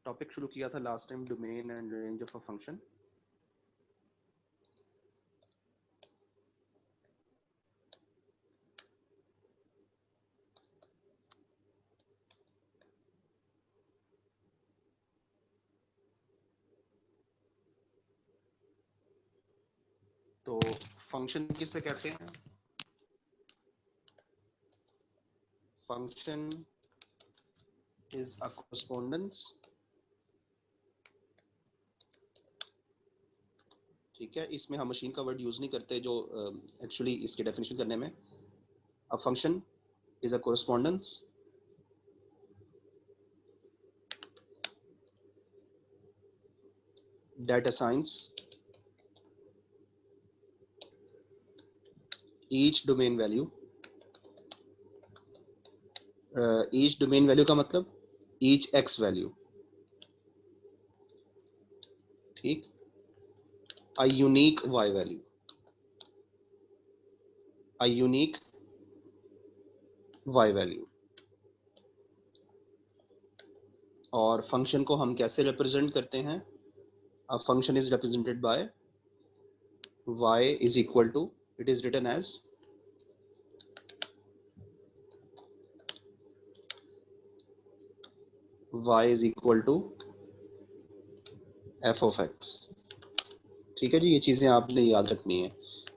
Topic शुरू किया था last time, domain and range of a function. तो फंक्शन किसे कहते हैं? फंक्शन इज अ कोरेस्पोंडेंस, ठीक है। इसमें हम मशीन का वर्ड यूज नहीं करते जो एक्चुअली इसकी डेफिनेशन करने में। A function is a correspondence that assigns each domain value, each domain value का मतलब each x value, ठीक, a unique y value, a unique y value। और फंक्शन को हम कैसे रिप्रेजेंट करते हैं? a function is represented by y is equal to, it is written as y is equal to f of x, ठीक है जी। ये चीजें आपने याद रखनी है।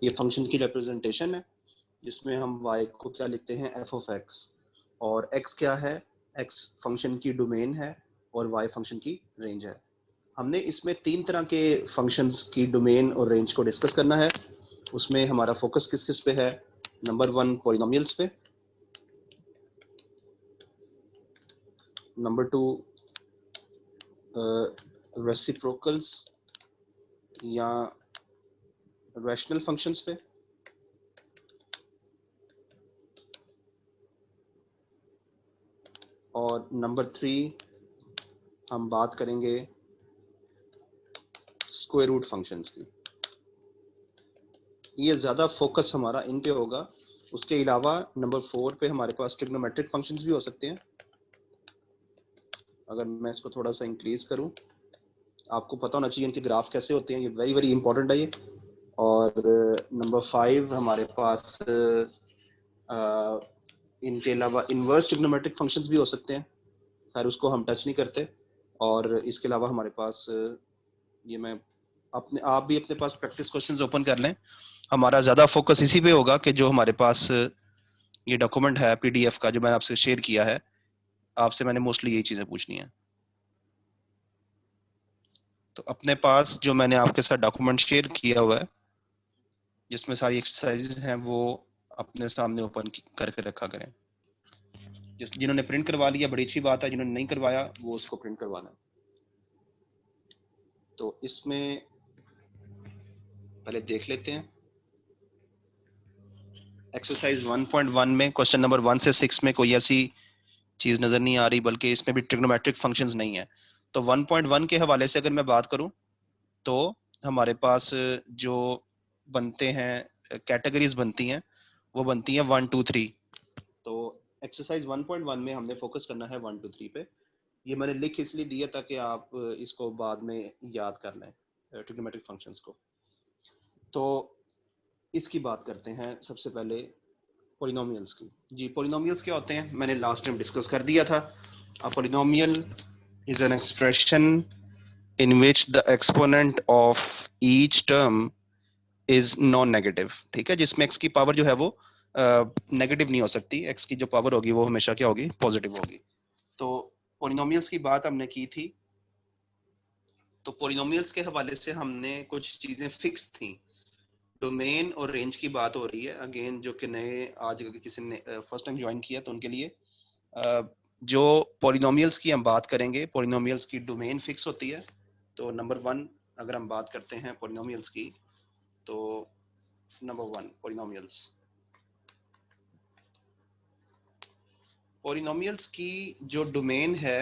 ये फंक्शन की रिप्रेजेंटेशन है जिसमें हम y को क्या लिखते हैं, f of x, और x क्या है, x फंक्शन की डोमेन है और y फंक्शन की रेंज है। हमने इसमें तीन तरह के फंक्शंस की डोमेन और रेंज को डिस्कस करना है। उसमें हमारा फोकस किस किस पे है? नंबर 1 पॉलिनोमियल्स पे, नंबर 2 रेसिप्रोकल्स या रैशनल फंक्शंस पे, और नंबर 3 हम बात करेंगे स्क्वायर रूट फंक्शंस की। ये ज़्यादा फोकस हमारा इन पे होगा। उसके अलावा नंबर 4 पे हमारे पास ट्रिग्नोमेट्रिक फंक्शंस भी हो सकते हैं। अगर मैं इसको थोड़ा सा इंक्रीज करूं, आपको पता होना चाहिए इनके ग्राफ कैसे होते हैं, ये वेरी वेरी इंपॉर्टेंट है ये। और नंबर 5 हमारे पास इनके अलावा इनवर्स ट्रिग्नोमेट्रिक फंक्शंस भी हो सकते हैं, खैर उसको हम टच नहीं करते। और इसके अलावा हमारे पास ये मैं अपने आप भी अपने पास प्रैक्टिस क्वेश्चंस ओपन कर लें। हमारा ज़्यादा फोकस इसी पे होगा कि जो हमारे पास ये डॉक्यूमेंट है पीडीएफ का जो मैंने आपसे शेयर किया है, आपसे मैंने मोस्टली यही चीज़ें पूछनी है। तो अपने पास जो मैंने आपके साथ डॉक्यूमेंट शेयर किया हुआ है जिसमें सारी एक्सरसाइजेज हैं, वो अपने सामने ओपन करके रखा करें। जिन्होंने प्रिंट करवा लिया बड़ी अच्छी बात है, जिन्होंने नहीं करवाया वो उसको प्रिंट करवाना। तो इसमें पहले देख लेते हैं एक्सरसाइज 1.1 में क्वेश्चन नंबर 1 से 6 में कोई ऐसी चीज नजर नहीं आ रही, बल्कि इसमें भी ट्रिग्नोमेट्रिक फंक्शंस नहीं है। तो 1.1 के हवाले से अगर मैं बात करूं तो हमारे पास जो बनते हैं कैटेगरीज बनती हैं, वो बनती हैं 1 2 3। तो एक्सरसाइज 1.1 में हमने फोकस करना है 1 2 3 पे। ये मैंने लिख इसलिए दिया ताकि आप इसको बाद में याद कर लें ट्रिग्नोमेट्रिक फंक्शंस को। तो इसकी बात करते हैं सबसे पहले पॉलिनोमियल्स की। जी, पॉलिनोमियल्स क्या होते हैं मैंने लास्ट टाइम डिस्कस कर दिया था। A polynomial is an expression in which the exponent of each term is non negative, ठीक है, जिसमें x की पावर जो है वो नेगेटिव नहीं हो सकती, x की जो पावर होगी वो हमेशा क्या होगी, पॉजिटिव होगी। तो पॉलिनोमियल्स की बात हमने की थी। तो पॉलिनोमियल्स के हवाले से हमने कुछ चीजें फिक्स थी। डोमेन और रेंज की बात हो रही है अगेन, जो कि नए आज किसी ने फर्स्ट टाइम ज्वाइन किया तो उनके लिए जो पॉलिनोमियल्स की हम बात करेंगे, पॉलिनोमियल्स की डोमेन फिक्स होती है। तो नंबर 1 अगर हम बात करते हैं पॉलिनोमियल्स की, तो नंबर 1 पॉलिनोमियल्स, पॉलिनोमियल्स की जो डोमेन है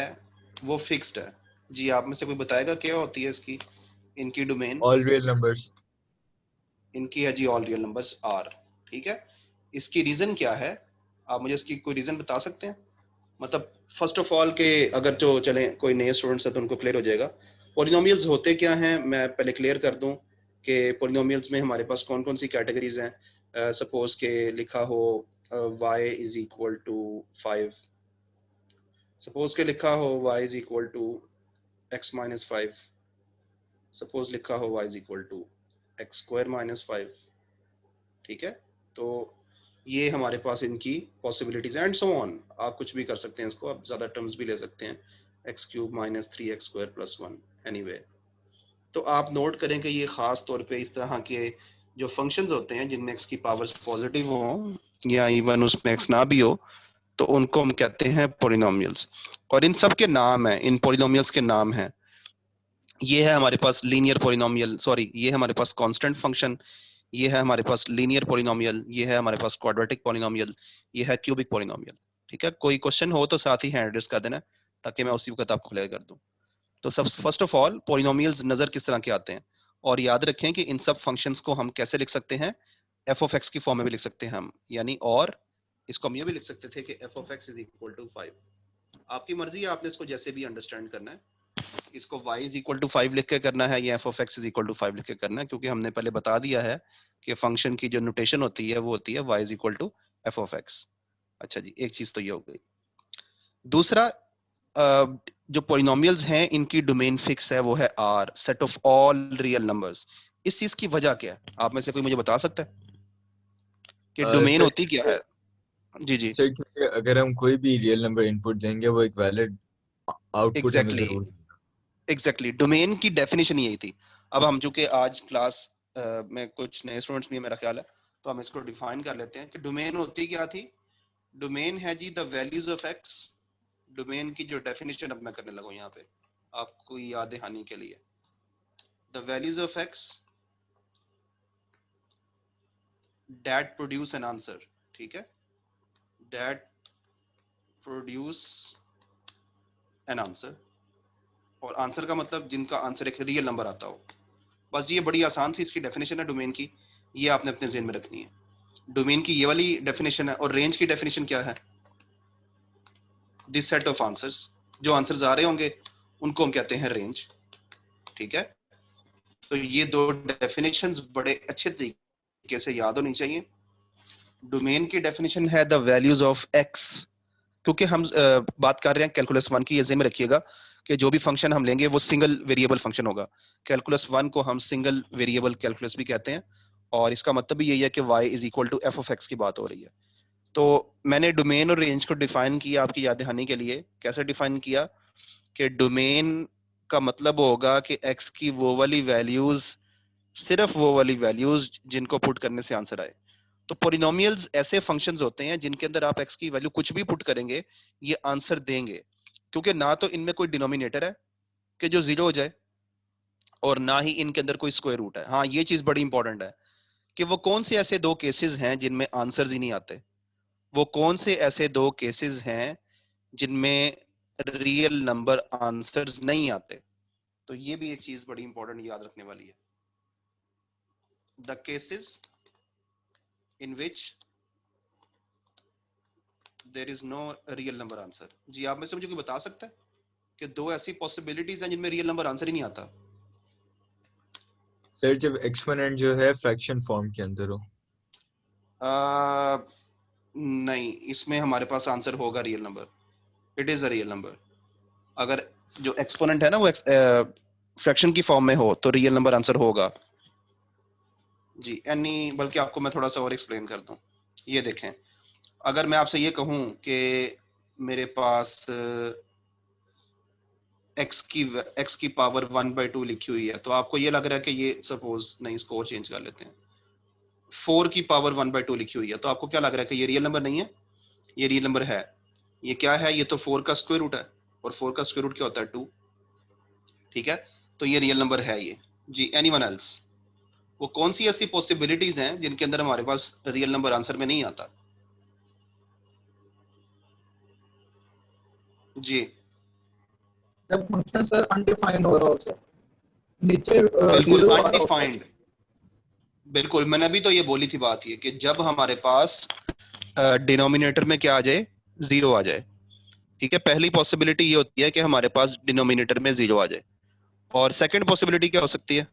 वो फिक्स्ड है। जी, आप में से कोई बताएगा क्या होती है इसकी, इनकी डोमेन? All real numbers. इनकी है जी ऑल रियल नंबर्स आर, ठीक है। इसकी रीजन क्या है, आप मुझे इसकी कोई रीजन बता सकते हैं? मतलब फर्स्ट ऑफ ऑल के अगर जो चले कोई नए स्टूडेंट्स है तो उनको क्लियर हो जाएगा पॉलिनोमियल्स होते क्या हैं। मैं पहले क्लियर कर दूं कि पॉलिनोमियल्स में हमारे पास कौन कौन सी कैटेगरीज हैं। सपोज के लिखा हो y is equal to 5, suppose के लिखा हो y is equal to x minus 5, suppose लिखा हो y is equal to x square minus 5। ठीक है, तो ये हमारे पास इनकी पॉसिबिलिटीज एंड सो ऑन। आप कुछ भी कर सकते हैं इसको, आप ज्यादा टर्म्स भी ले सकते हैं, x cube minus 3x² plus 1 anyway. तो आप नोट करें कि ये खास तौर पे इस तरह के जो फंक्शंस होते हैं जिनमें एक्स की पावर्स पॉजिटिव हो या इवन उसमें एक्स ना भी हो, तो उनको हम कहते हैं पोलिनोमियल्स। और इन सब के नाम हैं, इन पोलिनोमियल्स के नाम हैं। ये है हमारे पास लीनियर पोलिनोमियल, सॉरी ये है हमारे पास कांस्टेंट फंक्शन, ये है हमारे पास लीनियर पोलिनोमियल, ये है हमारे पास क्वाड्रेटिक पोलिनोमियल, ये है क्यूबिक पोलिनोमियल। ठीक है, कोई क्वेश्चन हो तो साथ ही हैंड रेस कर देना ताकि मैं उसी वक्त आपको क्लियर कर दूं। तो सब फर्स्ट ऑफ ऑल पोलिनोमियल्स नजर किस तरह के आते हैं, और याद रखें कि इन सब फंक्शंस को हम कैसे लिख सकते हैं, एफ ऑफ एक्स की फॉर्म में भी लिख सकते हैं हम, यानी और इसको हम ये भी लिख सकते थे कि f of x is equal to 5। आपकी मर्जी है, आपने इसको जैसे भी अंडरस्टैंड करना है, इसको y इज इक्वल टू 5 लिख के करना है या f of x is equal to 5 लिख के करना है, क्योंकि हमने पहले बता दिया है कि फंक्शन की जो नोटेशन होती है वो होती है y is equal to f of x. अच्छा जी, एक चीज तो ये हो गई। दूसरा, जो पोलिनोमियल्स हैं इनकी डोमेन फिक्स है, वो है R, set of all real numbers. इस चीज की वजह क्या है, आप में से कोई मुझे बता सकता है कि डोमेन सर होती क्या है? जी जी, सर क्योंकि अगर हम कोई भी रियल नंबर इनपुट देंगे वो एक वैलिड आउटपुट हमें एग्जैक्टली जरूर देगा। एग्जैक्टली, डोमेन की डेफिनेशन यही थी। अब हम चूंकि आज क्लास में कुछ नए स्टूडेंट्स भी हैं मेरा ख्याल है, तो हम इसको डिफाइन कर लेते हैं कि डोमेन होती क्या थी। डोमेन है जी the values of X. Domain की जो डेफिनेशन अब मैं करने लगा यहाँ पे आपको याद दहानी के लिए, the values of x that produce an answer। ठीक है, that produce an answer, और आंसर का मतलब जिनका आंसर एक रियल नंबर आता हो। बस ये बड़ी आसान सी इसकी डेफिनेशन है डोमेन की, ये आपने अपने ज़हन में रखनी है। डोमेन की ये वाली डेफिनेशन है, और रेंज की डेफिनेशन क्या है? दिस सेट ऑफ आंसर्स, जो आंसर्स आ रहे होंगे उनको हम कहते हैं रेंज। ठीक है, तो ये दो डेफिनेशंस बड़े अच्छे तरीके से याद होनी चाहिए। डोमेन की डेफिनेशन है द वैल्यूज ऑफ एक्स, क्योंकि हम बात कर रहे हैं कैलकुलस 1 की, ये ज़हन में रखिएगा कि जो भी फंक्शन हम लेंगे वो सिंगल वेरिएबल फंक्शन होगा। कैलकुलस 1 को हम सिंगल वेरिएबल कैलकुलस भी कहते हैं, और इसका मतलब भी यही है कि y is equal to f of x की बात हो रही है। तो मैंने डोमेन और रेंज को डिफाइन किया आपकी याद दहानी के लिए। कैसे डिफाइन किया कि डोमेन का मतलब होगा कि x की वो वाली वैल्यूज, सिर्फ वो वाली वैल्यूज जिनको पुट करने से आंसर आए। तो पोलिनोमियल्स ऐसे फंक्शंस होते हैं जिनके अंदर आप x की वैल्यू कुछ भी पुट करेंगे ये आंसर देंगे, क्योंकि ना तो इनमें कोई डिनोमिनेटर है कि जो जीरो हो जाए, और ना ही इनके अंदर कोई स्क्वायर रूट है। हाँ, ये चीज बड़ी इंपॉर्टेंट है कि वो कौन से ऐसे दो केसेस हैं जिनमें आंसर्स ही नहीं आते, वो कौन से ऐसे दो केसेस हैं जिनमें रियल नंबर आंसर्स नहीं आते। तो ये भी एक चीज बड़ी इंपॉर्टेंट याद रखने वाली है, the cases in which there is no real number answer. जी, आप में से मुझे कोई बता सकता है कि दो ऐसी पॉसिबिलिटीज हैं जिनमें रियल नंबर आंसर ही नहीं आता? सर जब एक्सपोनेंट जो है फ्रैक्शन फॉर्म के अंदर हो। नहीं, इसमें हमारे पास आंसर होगा real number, it is a real number. अगर जो एक्सपोनेंट है ना वो फ्रैक्शन की फॉर्म में हो तो रियल नंबर आंसर होगा जी। एनी, बल्कि आपको मैं थोड़ा सा और एक्सप्लेन कर दूं। ये देखें, अगर मैं आपसे ये कहूं कि मेरे पास एक्स की पावर 1/2 लिखी हुई है, तो आपको ये लग रहा है कि ये, सपोज नहीं इसको और चेंज कर लेते हैं, 4 की पावर 1/2 लिखी हुई है, तो आपको क्या लग रहा है कि ये रियल नंबर नहीं है? ये रियल नंबर है। ये क्या है? ये तो 4 का स्क्वायर रूट है, और 4 का स्क्वायर रूट क्या होता है? 2। ठीक है, तो ये रियल नंबर है ये जी। एनीवन एल्स, वो कौन सी ऐसी पॉसिबिलिटीज हैं जिनके अंदर हमारे पास रियल नंबर आंसर में नहीं आता? जी जब फंक्शन सर अनडिफाइंड हो रहा हो सर, नीचे बिल्कुल जीरो आ रहा हो। अनडिफाइंड, बिल्कुल मैंने अभी तो ये बोली थी बात, ये कि जब हमारे पास डिनोमिनेटर में क्या आ जाए? जीरो आ जाए। ठीक है, पहली पॉसिबिलिटी ये होती है कि हमारे पास डिनोमिनेटर में 0 आ जाए। और सेकंड पॉसिबिलिटी क्या हो सकती है?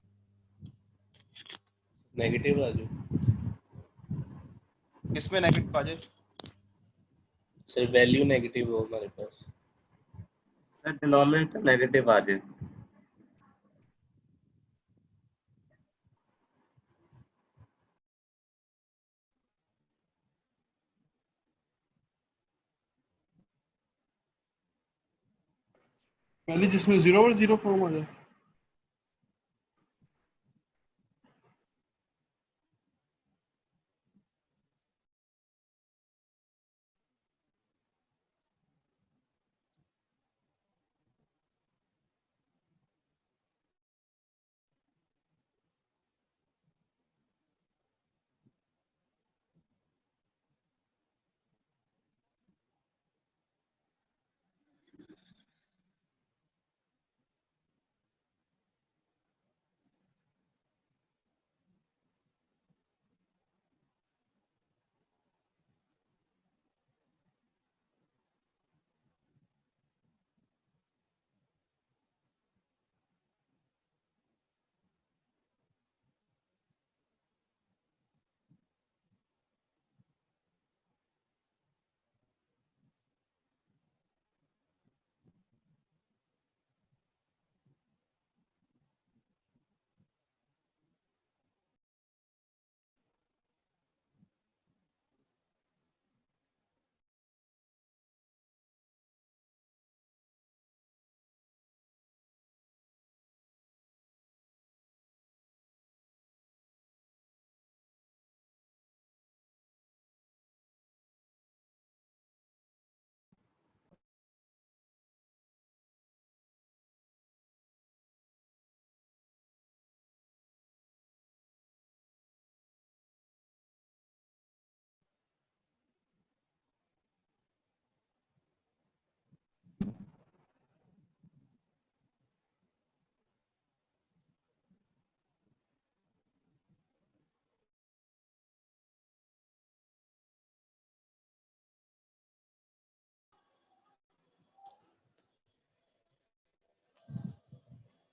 नेगेटिव आ जाए। किसमें नेगेटिव आ जाए? सर वैल्यू नेगेटिव हो हमारे पास। सर डिनोमिनेटर नेगेटिव आ जाए। पहले जिसमें 0/0 फॉर्म आ जाए।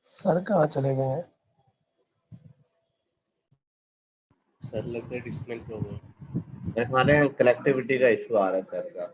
सर कहाँ चले गए हैं? सर लगता है डिस्कनेक्ट हो गए। सर हमारे कनेक्टिविटी का इशू आ रहा है सर का।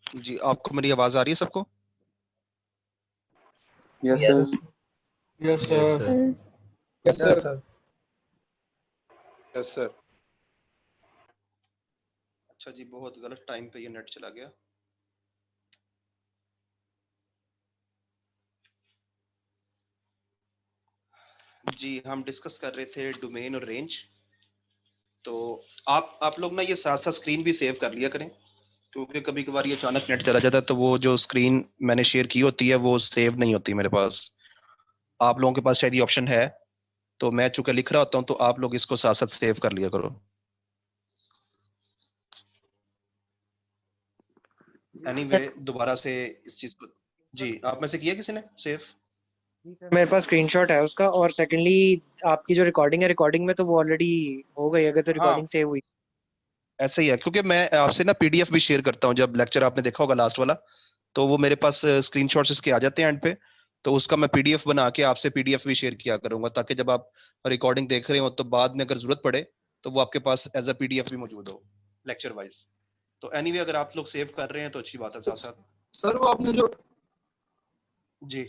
जी, आपको मेरी आवाज आ रही है सबको? Yes, Yes. sir. Yes, Yes, sir. sir. Yes, sir. Yes sir. अच्छा जी, बहुत गलत टाइम पे ये नेट चला गया। जी, हम डिस्कस कर रहे थे डोमेन और रेंज। तो आप लोग ना ये साथ साथ स्क्रीन भी सेव कर लिया करें, क्योंकि कभी कभार ये अचानक नेट चला जाता है तो वो जो स्क्रीन मैंने शेयर की होती है वो सेव नहीं होती मेरे पास। आप लोगों के पास शायद ये ऑप्शन है, तो मैं चूंकि लिख रहा होता हूँ तो आप लोग इसको साथ साथ सेव कर लिया करो। एनीवे दोबारा से इस चीज को, जी आप में से किया किसी ने सेव? मेरे पास स्क्रीनशॉट है उसका, और सेकंडली आपकी जो रिकॉर्डिंग है, रिकॉर्डिंग में तो वो ऑलरेडी हो गई अगर तो रिकॉर्डिंग सेव हुई। ऐसे ही है, क्योंकि मैं आपसे ना पीडीएफ भी शेयर करता हूँ। जब लेक्चर आपने देखा होगा लास्ट वाला, तो वो मेरे पास स्क्रीनशॉट्स इसके आ जाते हैं एंड पे, तो उसका मैं पीडीएफ बना के आपसे पीडीएफ भी शेयर किया करूंगा, ताकि जब आप रिकॉर्डिंग देख रहे हो तो बाद में अगर जरूरत पड़े तो वो आपके पास एज अ पीडीएफ भी मौजूद हो लेक्चर वाइज। तो एनीवे अगर आप लोग सेव कर रहे हैं तो अच्छी बात है। साथ साथ सर वो आपने जो जी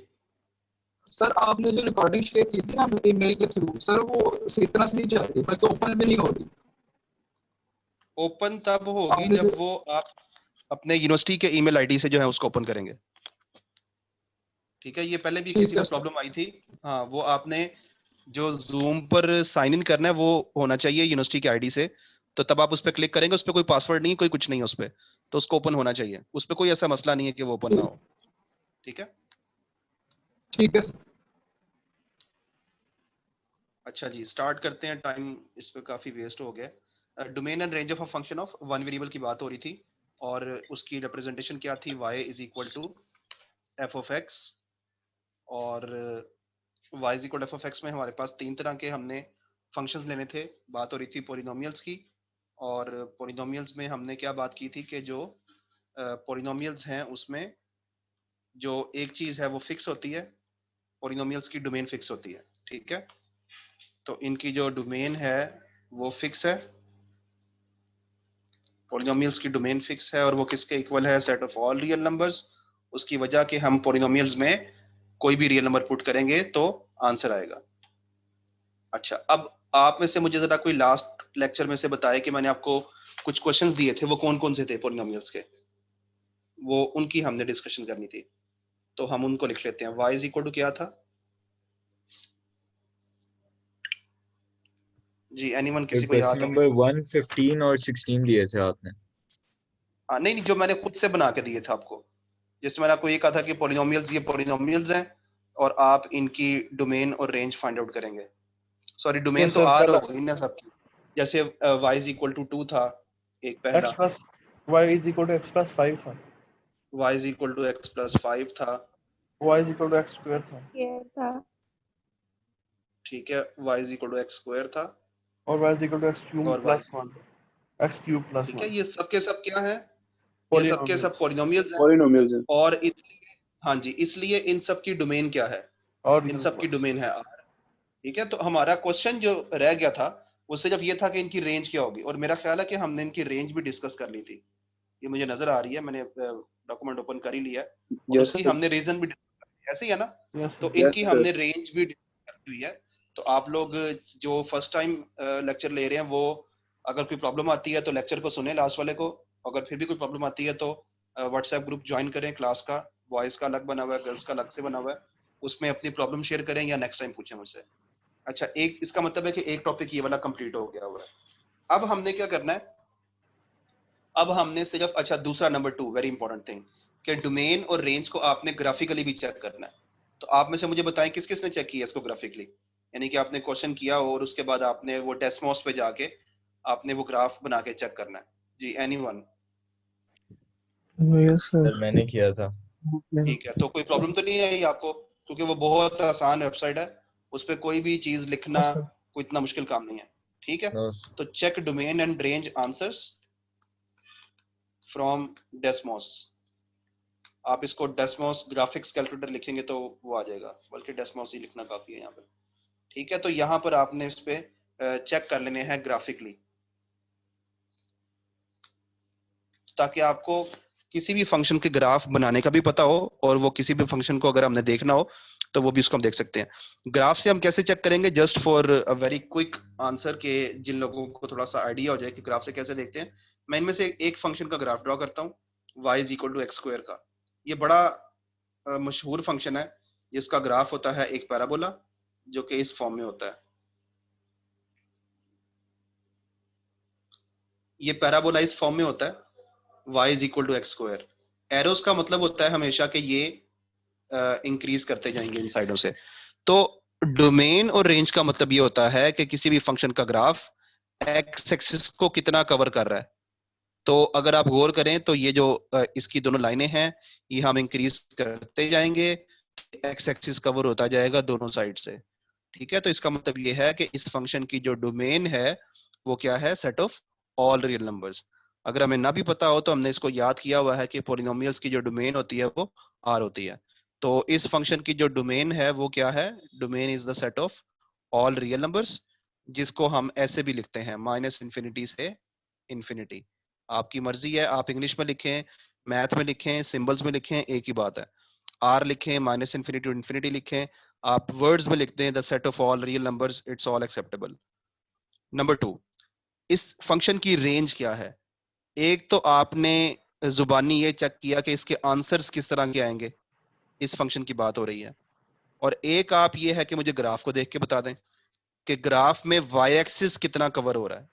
आपने जो रिकॉर्डिंग शेयर की थी ना ईमेल के थ्रू, सर वो इसी तरह से नहीं चल रही, बल्कि ओपन भी नहीं हो रही। ओपन तब होगी आपने जब जो वो आप अपने यूनिवर्सिटी के ईमेल आईडी से जो है उसको ओपन करेंगे। ठीक है, ये पहले भी ठीक किसी है को सर। प्रॉब्लम आई थी। हाँ, वो आपने जो जूम पर साइन इन करना है वो होना चाहिए यूनिवर्सिटी की आईडी से। तो तब आप उस पर क्लिक करेंगे, उस पर कोई पासवर्ड नहीं, कोई कुछ नहीं है उस पर, तो उसको ओपन होना चाहिए। उस पर कोई ऐसा मसला नहीं है कि वो ओपन ना हो। ठीक है, ठीक है सर। अच्छा जी स्टार्ट करते हैं। टाइम इस पे काफी वेस्ट हो गया। Domain and range of a function of one variable की बात हो रही थी, और उसकी रिप्रेजेंटेशन क्या थी? y is equal to f of x. और y is equal f of x में हमारे पास तीन तरह के हमने फंक्शंस लेने थे। बात हो रही थी पोलिनोमियल्स की, और पोलिनोमियल्स में हमने क्या बात की थी कि जो पोलिनोमियल्स हैं उसमें जो एक चीज है वो फिक्स होती है, पोलिनोमियल्स की डोमेन फिक्स होती है। ठीक है, तो इनकी जो डोमेन है वो फिक्स है, पोलिनोमियल्स की डोमेन फिक्स है, और वो किसके इक्वल है? Set of all real numbers. उसकी वजह कि हम पोलिनोमियल्स में कोई भी रियल नंबर पुट करेंगे तो आंसर आएगा। अच्छा, अब आप में से मुझे जरा कोई लास्ट लेक्चर में से बताए कि मैंने आपको कुछ क्वेश्चंस दिए थे, वो कौन कौन से थे पोलिनोमियल्स के, वो उनकी हमने डिस्कशन करनी थी। तो हम उनको लिख लेते हैं। y इज इक्वल टू क्या था जी? एनीवन किसी को क्वेश्चन याद है? नंबर 1, 15 और 16 दिए थे आपने। हाँ नहीं नहीं, जो मैंने खुद से बना के दिए थे आपको, जिसमें मैंने आपको ये कहा था कि पोलिनोमियल्स, ये पोलिनोमियल्स हैं और आप इनकी डोमेन और रेंज फाइंड आउट करेंगे। सॉरी, डोमेन तो सर आर पहला हो गई ना सबकी। जैसे y इज इक्वल टू 2 था एक x पहला, plus y is equal to x plus 5 था, y is equal to x plus 5 था। y is equal to x square था, ठीक है, y is equal to x square था, और y is equal to x cube और y, plus 1, x cube plus ठीक है, 1 ये सब के सब क्या है? ये सब के सब पॉलिनोमियल्स पॉलिनोमियल्स हैं। Polynomials हैं। और इसलिए, हाँ जी, इसलिए इन सब की डोमेन क्या है? और इन u सब की प्लस। डोमेन है R। ठीक है, तो हमारा क्वेश्चन जो रह गया था उससे जब ये था कि इनकी रेंज क्या होगी, और मेरा ख्याल है कि हमने इनकी रेंज भी डिस्कस कर ली थी। ये मुझे नजर आ रही है, मैंने डॉक्यूमेंट ओपन कर ही लिया है, और Yes, उसकी sir. हमने रीजन भी discuss की, ऐसे ही है ना? यस तो सर, Yes, इनकी sir. हमने रेंज भी डिस्कस की हुई है। तो आप लोग जो फर्स्ट टाइम लेक्चर ले रहे हैं, वो अगर कोई प्रॉब्लम आती है तो लेक्चर को सुने लास्ट वाले को, अगर फिर भी कोई प्रॉब्लम आती है तो व्हाट्सएप ग्रुप ज्वाइन करें क्लास का। बॉयज का अलग बना हुआ है, गर्ल्स का अलग से बना हुआ है, उसमें अपनी प्रॉब्लम शेयर करें या नेक्स्ट टाइम पूछें मुझसे। अच्छा, एक इसका मतलब है कि एक टॉपिक ये वाला कंप्लीट हो गया हुआ है। अब हमने क्या करना है? अब हमने सिर्फ, अच्छा दूसरा नंबर 2 वेरी इंपॉर्टेंट थिंग, कि डोमेन और रेंज को आपने ग्राफिकली भी चेक करना है। तो आप में से मुझे बताएं किस किस ने चेक किया इसको ग्राफिकली, यानी कि आपने क्वेश्चन किया और उसके बाद आपने वो डेस्मोस पे जाके आपने वो ग्राफ बना के चेक करना है। जी, एनीवन? Yes sir. सर मैंने किया था। ठीक है, तो कोई प्रॉब्लम तो नहीं आई आपको? क्योंकि वो बहुत आसान वेबसाइट है, उस पर कोई भी चीज लिखना कोई इतना मुश्किल काम नहीं है। ठीक है, नो तो check domain and range answers from Desmos. आप इसको डेस्मोस ग्राफिक्स कैलकुलेटर लिखेंगे तो वो आ जाएगा, बल्कि डेस्मोस ही लिखना काफी है यहाँ पे। ठीक है, तो यहाँ पर आपने इस पे चेक कर लेने हैं ग्राफिकली, ताकि आपको किसी भी फंक्शन के ग्राफ बनाने का भी पता हो, और वो किसी भी फंक्शन को अगर हमने देखना हो तो वो भी उसको हम देख सकते हैं। ग्राफ से हम कैसे चेक करेंगे, just for a very quick answer के जिन लोगों को थोड़ा सा आइडिया हो जाए कि ग्राफ से कैसे देखते हैं, मैं इनमें से एक फंक्शन का ग्राफ ड्रॉ करता हूँ y is equal to x square का। ये बड़ा मशहूर फंक्शन है जिसका ग्राफ होता है एक पैराबोला जो कि इस फॉर्म में होता है। ये पैराबोला इस फॉर्म में होता है y is equal to x square. Arrows का मतलब होता है हमेशा कि ये इंक्रीज करते जाएंगे इन साइडों से। तो डोमेन और रेंज का मतलब ये होता है कि किसी भी फंक्शन का ग्राफ एक्स एक्सिस को कितना कवर कर रहा है। तो अगर आप गौर करें तो ये जो इसकी दोनों लाइनें हैं ये हम इंक्रीज करते जाएंगे, एक्स एक्सिस कवर होता जाएगा दोनों साइड से। ठीक है, तो इसका मतलब ये है कि इस फंक्शन की जो डोमेन है वो क्या है, set of all real numbers. अगर हमें ना भी पता हो तो हमने इसको याद किया हुआ है कि पॉलिनोमियल्स की जो डोमेन होती है वो आर होती है। तो इस फंक्शन की जो डोमेन है वो क्या है, domain is the set of all real numbers, जिसको हम ऐसे भी लिखते हैं माइनस इंफिनिटी से इंफिनिटी। आपकी मर्जी है, आप इंग्लिश में लिखें, मैथ में लिखें, सिंबल्स में लिखें, एक ही बात है। आर लिखें, माइनस इंफिनिटी टू इंफिनिटी लिखें, आप वर्ड्स में लिखते हैं the set of all real numbers, it's all acceptable. Number 2, इस फंक्शन की रेंज क्या है। एक तो आपने जुबानी ये चेक किया कि इसके आंसर्स किस तरह के आएंगे, इस फंक्शन की बात हो रही है। और एक आप ये है कि मुझे ग्राफ को देख के बता दें कि ग्राफ में वाई एक्सिस कितना कवर हो रहा है।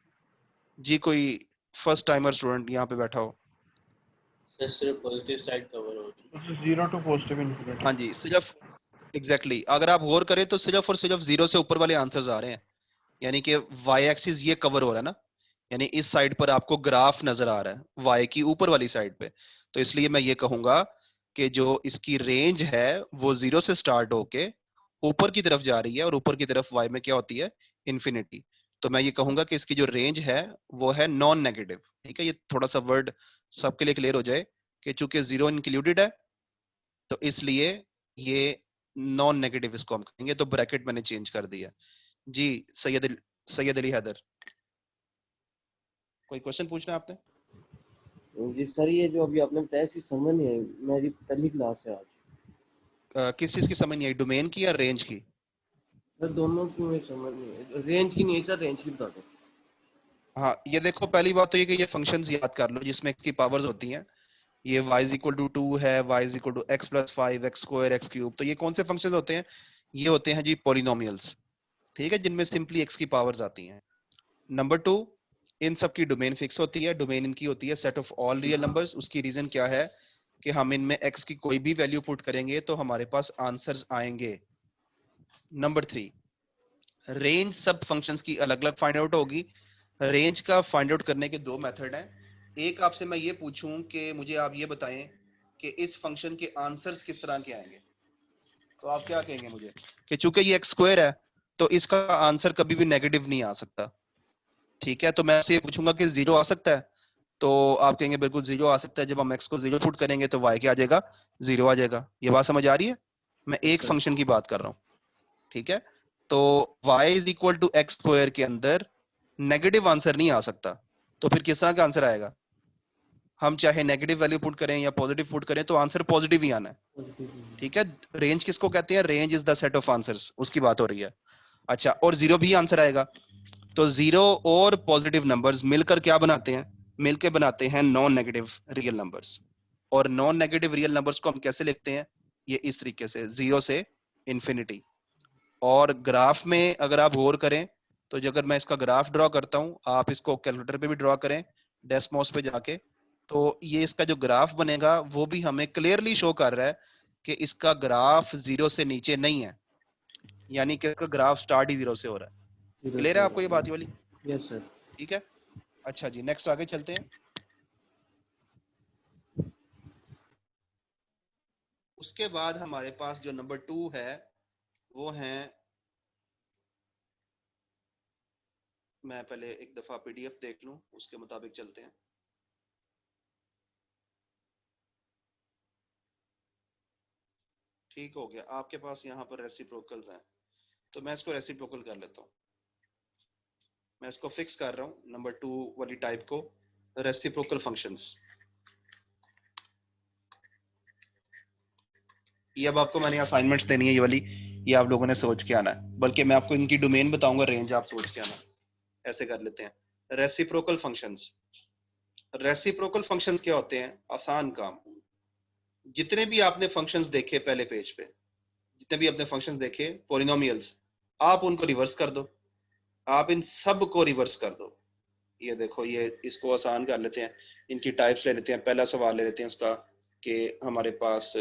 जी कोई फर्स्ट टाइमर स्टूडेंट यहाँ पे बैठा हो? सर सिर्फ पॉजिटिव साइड कवर हो रही है। 0 to positive infinity. हाँ जी, सिर्फ एग्जैक्टली अगर आप गौर करें तो सिर्फ और सिर्फ 0 से ऊपर वाले आंसर्स आ रहे हैं, यानी कि वाई एक्सिस ये कवर हो रहा है ना, यानी इस साइड पर आपको ग्राफ नजर आ रहा है वाई की ऊपर वाली साइड पे। तो इसलिए मैं ये कहूंगा कि जो इसकी रेंज है वो 0 से स्टार्ट होके ऊपर की तरफ जा रही है और ऊपर की तरफ वाई में क्या होती है, इंफिनिटी। तो मैं ये कहूंगा कि इसकी जो रेंज है वो है नॉन नेगेटिव। ठीक है, ये थोड़ा सा वर्ड सबके लिए क्लियर हो जाए कि चूंकि 0 इंक्लूडेड है तो इसलिए ये नॉन नेगेटिव इसको हम कहेंगे। तो ब्रैकेट मैंने चेंज कर दिया। जी सैयद अली हैदर, कोई क्वेश्चन पूछना है आपने? जी सर, ये जो अभी आपने बताया इसकी समझ नहीं आई, मेरी पहली क्लास है आज। किस चीज की समझ नहीं आई, डोमेन की या रेंज की? सर दोनों की मुझे समझ नहीं आई, रेंज की नहीं है सर, रेंज की बता दो। हाँ, ये देखो पहली बात तो ये कि ये फंक्शंस याद कर लो जिसमें x की पावर्स होती हैं। ये y इज इक्वल टू 2 है, y is equal to x plus 5, x square, x cube. तो ये कौन से फंक्शंस होते हैं? ये होते हैं जी पॉलिनोमियल्स। ठीक है, जिनमें सिंपली x की पावर्स आती हैं। नंबर 2, इन सब की डोमेन फिक्स होती है। डोमेन इनकी होती है set of all real numbers. उसकी रीजन क्या है कि हम इनमें x की कोई भी वैल्यू पुट करेंगे तो हमारे पास आंसर्स आएंगे। नंबर 3, रेंज सब फंक्शंस की अलग अलग फाइंड आउट होगी। रेंज का फाइंड आउट करने के दो मेथड हैं। एक आपसे मैं ये पूछूं कि मुझे आप ये बताएं कि इस फंक्शन के आंसर्स किस तरह के आएंगे, तो आप क्या कहेंगे मुझे कि चूंकि ये एक्स स्क्वायर है तो इसका आंसर कभी भी नेगेटिव नहीं आ सकता। ठीक है, तो मैं आपसे ये पूछूंगा कि 0 आ सकता है, तो आप कहेंगे बिल्कुल 0 आ सकता है। जब हम एक्स को 0 पुट करेंगे तो वाई क्या आ जाएगा, 0 आ जाएगा। ये बात समझ आ रही है? मैं एक फंक्शन की बात कर रहा हूँ। ठीक है, तो y is equal to x square के अंदर नेगेटिव आंसर नहीं आ सकता, तो फिर किस तरह का आंसर आएगा? हम चाहे नेगेटिव वैल्यू पुट करें या पॉजिटिव पुट करें तो आंसर पॉजिटिव ही आना है। ठीक है, रेंज किसको कहते हैं? Range is the set of answers, उसकी बात हो रही है। अच्छा, और 0 भी आंसर आएगा। तो 0 और पॉजिटिव नंबर्स मिलकर क्या बनाते हैं? मिलकर बनाते हैं नॉन नेगेटिव रियल नंबर्स। और नॉन नेगेटिव रियल नंबर्स को हम कैसे लिखते हैं? ये इस तरीके से, 0 से इंफिनिटी। और ग्राफ में अगर आप गौर करें तो अगर मैं इसका ग्राफ ड्रॉ करता हूं, आप इसको कैलकुलेटर पे भी ड्रॉ करें डेस्मोस पे जाके, तो ये इसका जो ग्राफ बनेगा वो भी हमें क्लियरली शो कर रहा है कि इसका ग्राफ 0 से नीचे नहीं है, यानी कि इसका ग्राफ स्टार्ट ही 0 से हो रहा है। क्लियर है आपको ये बात वाली? Yes sir. ठीक है, अच्छा जी, नेक्स्ट आगे चलते हैं। उसके बाद हमारे पास जो नंबर 2 है वो है, मैं पहले एक दफा पीडीएफ देख लूं उसके मुताबिक चलते हैं। ठीक हो गया, आपके पास यहाँ पर रेसिप्रोकल्स हैं तो मैं इसको रेसिप्रोकल कर लेता हूँ। मैं इसको फिक्स कर रहा हूँ नंबर 2 वाली टाइप को, रेसिप्रोकल फंक्शंस। ये अब आपको मैंने असाइनमेंट्स देनी है ये वाली, ये आप लोगों ने सोच के आना है, बल्कि मैं आपको इनकी डोमेन बताऊंगा, रेंज आप सोच के आना। ऐसे कर लेते हैं। रेसिप्रोकल फंक्शंस, रेसिप्रोकल फंक्शंस क्या होते हैं? आसान काम। जितने भी आपने फंक्शंस देखे पहले पेज पे, जितने भी आपने फंक्शंस देखे पॉलिनोमियल्स, आप उनको रिवर्स कर दो, आप इन सब को रिवर्स कर दो। ये देखो, ये इसको आसान कर लेते हैं, इनकी टाइप्स ले लेते हैं। पहला सवाल ले लेते हैं इसका कि हमारे पास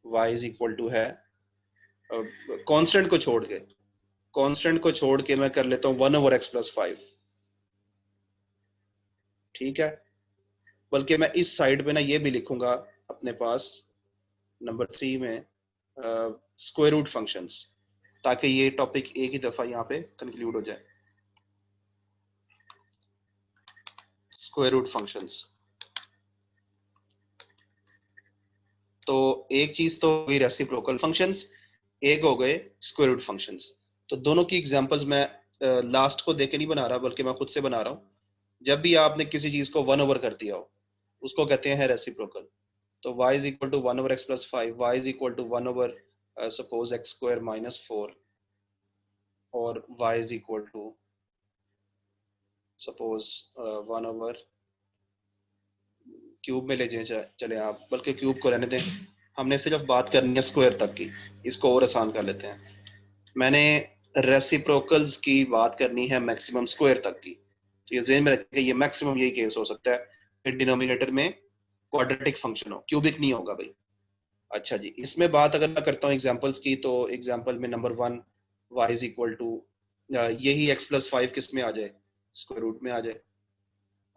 y इज इक्वल टू है कांस्टेंट को छोड़ के, कांस्टेंट को छोड़ के मैं कर लेता हूँ 1/x+5, ठीक है। बल्कि मैं इस साइड पे ना ये भी लिखूंगा अपने पास नंबर 3 में स्क्वायर रूट फंक्शंस, ताकि ये टॉपिक एक ही दफा यहाँ पे कंक्लूड हो जाए। स्क्वायर रूट फंक्शंस, तो एक चीज तो हुई रेसिप्रोकल फंक्शंस, एक हो गए स्क्वायर रूट फंक्शंस। तो दोनों की एग्जांपल्स मैं लास्ट को देख के नहीं बना रहा, बल्कि मैं खुद से बना रहा हूँ। जब भी आपने किसी चीज को 1 ओवर कर दिया हो, उसको कहते हैं रेसिप्रोकल। तो y is equal to 1/x+5, y is equal to 1 suppose x² -4, और y is equal to suppose 1 cube में ले जाए चले आप, बल्कि क्यूब को रहने दें, हमने सिर्फ बात करनी है स्क्वायर तक की। इसको और आसान कर लेते हैं, मैंने रेसिप्रोकल्स की बात करनी है मैक्सिमम स्क्वायर तक की। तो ये ज़हन में रखिए, ये मैक्सिमम यही केस हो सकता है कि डिनोमिनेटर में क्वाड्रेटिक फंक्शन हो, क्यूबिक नहीं होगा भाई। अच्छा जी, इसमें बात अगर मैं करता हूँ एग्जांपल्स की, तो एग्जांपल में number 1 y is equal to यही x+5 किस में आ जाए? स्क्वायर रूट में आ जाए,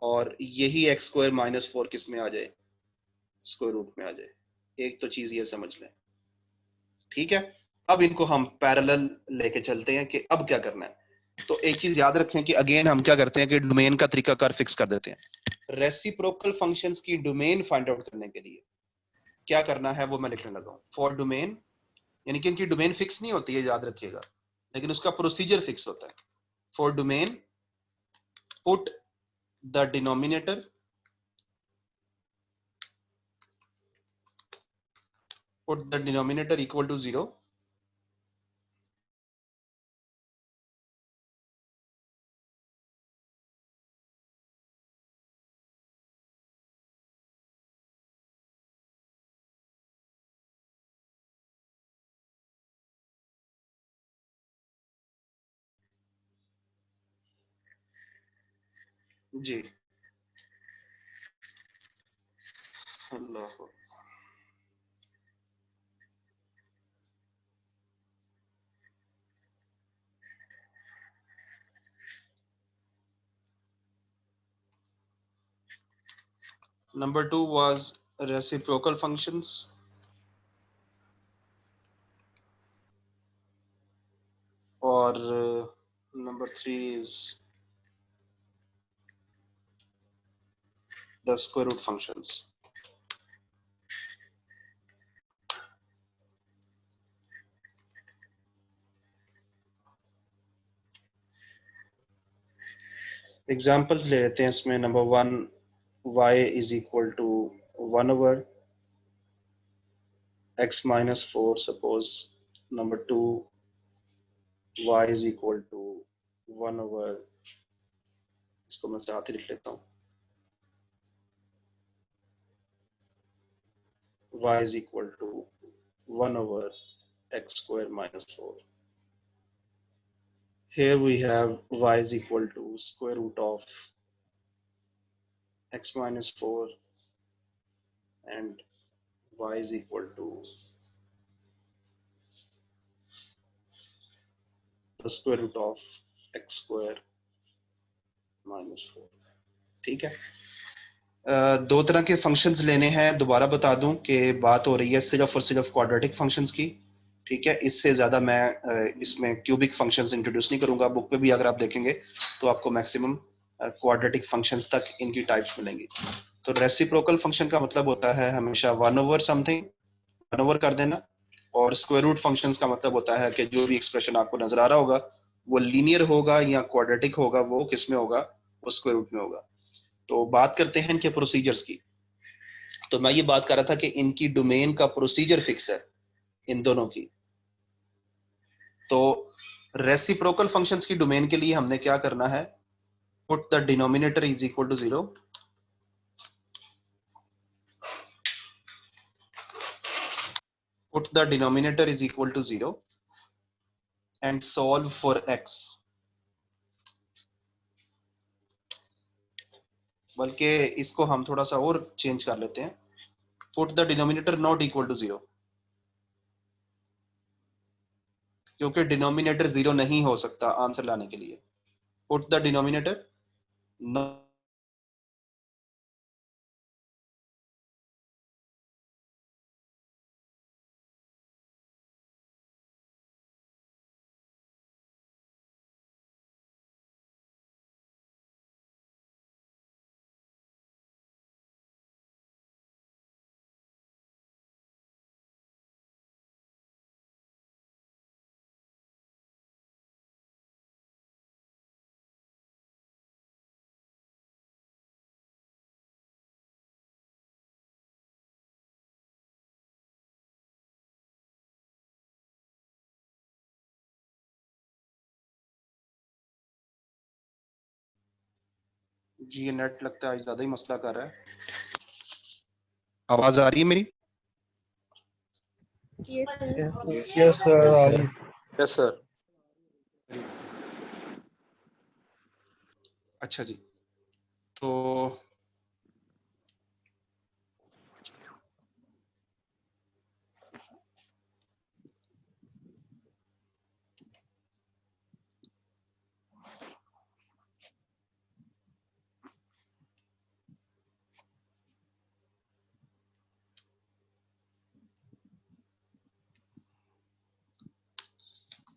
और यही x² -4 किस में आ जाए? स्क्वायर रूट में आ जाए। एक तो चीज ये समझ लें, ठीक है। अब इनको हम पैरेलल लेके चलते हैं कि अब क्या करना है। तो एक चीज याद रखें कि अगेन हम क्या करते हैं कि डोमेन का तरीकाकार फिक्स कर देते हैं। रेसिप्रोकल फंक्शंस की डोमेन फाइंड आउट करने के लिए क्या करना है वो मैं लिखने लगा हूं। फॉर डोमेन, यानी कि इनकी डोमेन फिक्स नहीं होती है, याद रखिएगा, लेकिन उसका प्रोसीजर फिक्स होता है। For domain, put the denominator, put the denominator equal to 0, जी अल्लाह। Number 2 was reciprocal functions, और number 3 is the square root functions. Examples ले लेते हैं इसमें। Number 1 y is equal to 1/x-4 सपोज। Number 2 y is equal to 1/, इसको मैं साथ ही लिख लेता हूँ, y is equal to 1/x² -4. Here we have y is equal to square root of x -4 and y is equal to the square root of x² -4। ठीक है, दो तरह के फंक्शंस लेने हैं। दोबारा बता दूं कि बात हो रही है सिर्फ और सिर्फ क्वाड्रेटिक फंक्शंस की, ठीक है। इससे ज्यादा मैं इसमें क्यूबिक फंक्शंस इंट्रोड्यूस नहीं करूंगा। बुक पे भी अगर आप देखेंगे तो आपको मैक्सिमम क्वाड्रेटिक फंक्शंस तक इनकी टाइप्स मिलेंगी। तो रेसिप्रोकल फंक्शन का मतलब होता है हमेशा 1/समथिंग, 1 कर देना, और स्क्वायर रूट फंक्शंस का मतलब होता है कि जो भी एक्सप्रेशन आपको नजर आ रहा होगा वो लीनियर होगा या क्वाड्रेटिक होगा, वो किस में होगा? वो स्क्वायर रूट में होगा। तो बात करते हैं इनके प्रोसीजर्स की। तो मैं ये बात कर रहा था कि इनकी डोमेन का प्रोसीजर फिक्स है इन दोनों की। तो रेसिप्रोकल फंक्शंस की डोमेन के लिए हमने क्या करना है, put the denominator is equal to 0, put the denominator is equal to 0 and solve for x। बल्कि इसको हम थोड़ा सा और चेंज कर लेते हैं, put the denominator not equal to 0, क्योंकि डिनोमिनेटर 0 नहीं हो सकता आंसर लाने के लिए। put the denominator not जी, ये नेट लगता है आज ज्यादा ही मसला कर रहा है। आवाज आ रही है मेरी? Yes, sir. Yes sir. अच्छा जी, तो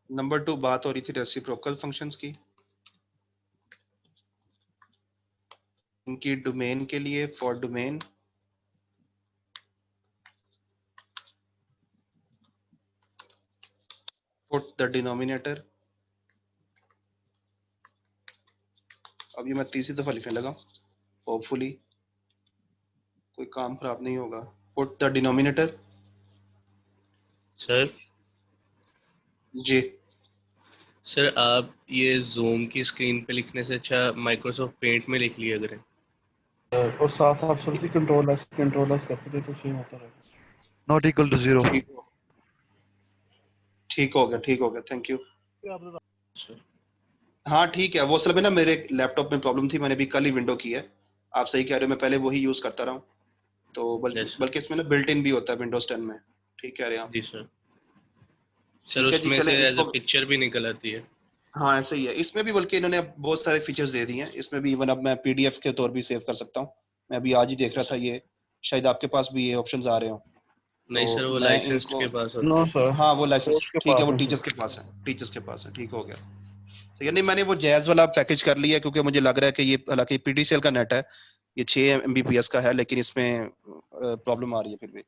नंबर 2 बात हो रही थी रेसिप्रोकल फंक्शंस की। इनकी डोमेन के लिए for domain put the denominator, अब ये मैं तीसरी दफा लिखने लगा, होपफुली कोई काम खराब नहीं होगा। पुट द डिनोमिनेटर, सर जी सर आप ये जूम की स्क्रीन पे लिखने से अच्छा माइक्रोसॉफ्ट पेंट में लिख लिया करें। और साथ आप सर कंट्रोलर्स करते थे तो सही होता रहेगा। Not equal to 0। ठीक हो गया, थैंक यू। सर हाँ ठीक है, वो असल में ना मेरे लैपटॉप में प्रॉब्लम थी, मैंने भी कल ही विंडो की है। आप सही कह रहे हो, मैं पहले वही यूज करता रहा हूँ, तो Yes, sir. बल्कि इसमें ना बिल्ट इन भी होता है विंडोज 10 में। ठीक कह रहे हैं आप। जी सर। ठीक सर है जी, उसमें चलें से एज अ इसको। पिक्चर भी निकल आती है। हाँ ऐसे ही है, इसमें भी बल्कि इन्होंने अब बहुत सारे फीचर्स दे दिए हैं इसमें भी। इवन अब मैं पीडीएफ के तौर भी सेव कर सकता हूँ। मैं अभी आज ही देख रहा था, ये शायद आपके पास भी ये ऑप्शंस आ रहे हो। नहीं सर, वो मैं लाइसेंस्ड इनको, के पास होता नो है। सर, हाँ वो लाइसेंस पोस्ट के ठीक है, पास वो है टीचर्स के पास है, ठीक हो गया। तो यानी मैंने वो जैज वाला पैकेज कर लिया, क्योंकि मुझे लग रहा है कि ये, हालांकि पीडीसीएल का नेट है, ये 6 MBPS का है, लेकिन इसमें प्रॉब्लम आ रही है फिर भी।